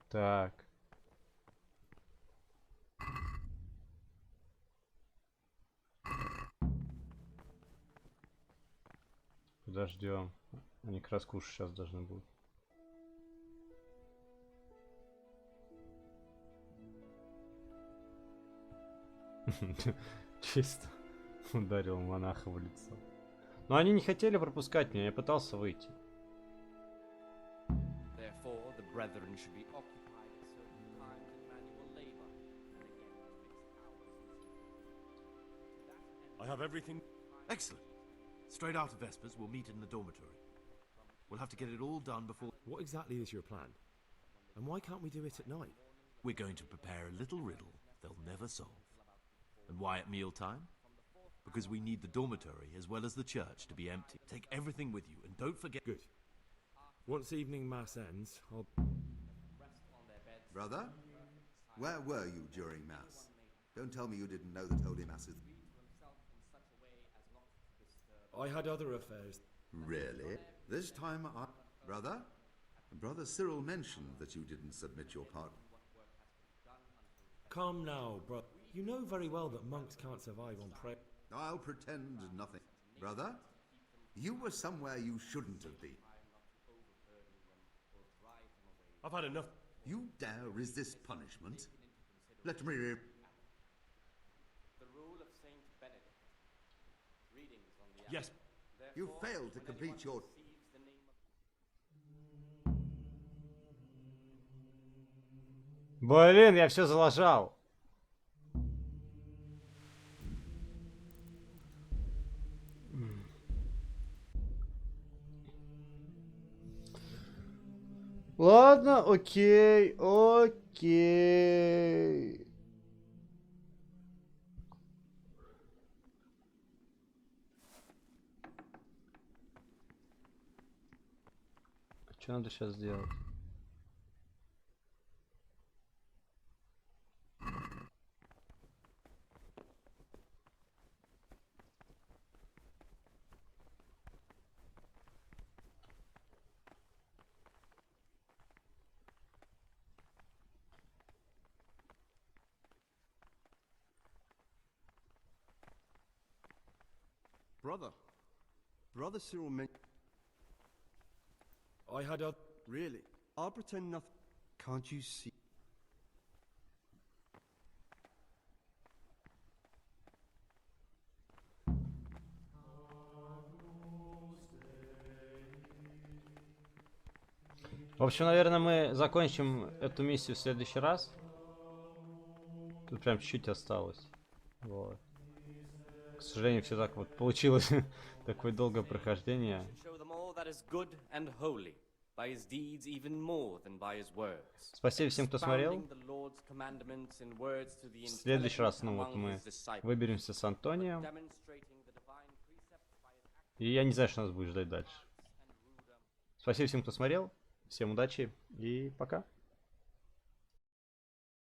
S2: Так. Подождем. Они как раз кушать сейчас должны будут. Чисто ударил монаха в лицо. Но они не хотели пропускать меня, я пытался выйти.
S13: Therefore, the brethren should be occupied at certain times in manual labor, and again at fixed hours.
S5: I have everything. Excellent. Straight after Vespers, we'll meet in the dormitory. We'll have to get it all done before...
S12: What exactly is your plan? And why can't we do it at night?
S5: We're going to prepare a little riddle they'll never solve. And why at mealtime? Because we need the dormitory as well as the church to be empty. Take everything with you, and don't forget...
S12: Good. Once evening mass ends, I'll...
S1: Brother? Where were you during Mass? Don't tell me you didn't know that Holy Mass is...
S12: I had other affairs.
S1: Really? This time I... Brother? Brother Cyril mentioned that you didn't submit your part.
S12: Come now, bro. You know very well that monks can't survive on prayer.
S1: I'll pretend nothing. Brother? You were somewhere you shouldn't have been.
S12: I've had enough.
S1: You dare resist punishment? Let me...
S13: The rule of Saint Benedict. Readings on the
S12: Yes.
S1: You failed to complete your...
S2: Блин, я все залажал. Ладно, окей, окей. Что надо сейчас сделать?
S8: Brother Cyril meant...
S12: I had a...
S8: Really? I'll pretend nothing... Can't you see?
S2: В общем, наверное, мы закончим эту миссию в следующий раз. Тут прям чуть-чуть осталось. Вот. К сожалению, все так вот получилось. Такое долгое прохождение. Спасибо всем, кто смотрел. В следующий раз, ну вот мы выберемся с Антонием. И я не знаю, что нас будет ждать дальше. Спасибо всем, кто смотрел. Всем удачи и пока.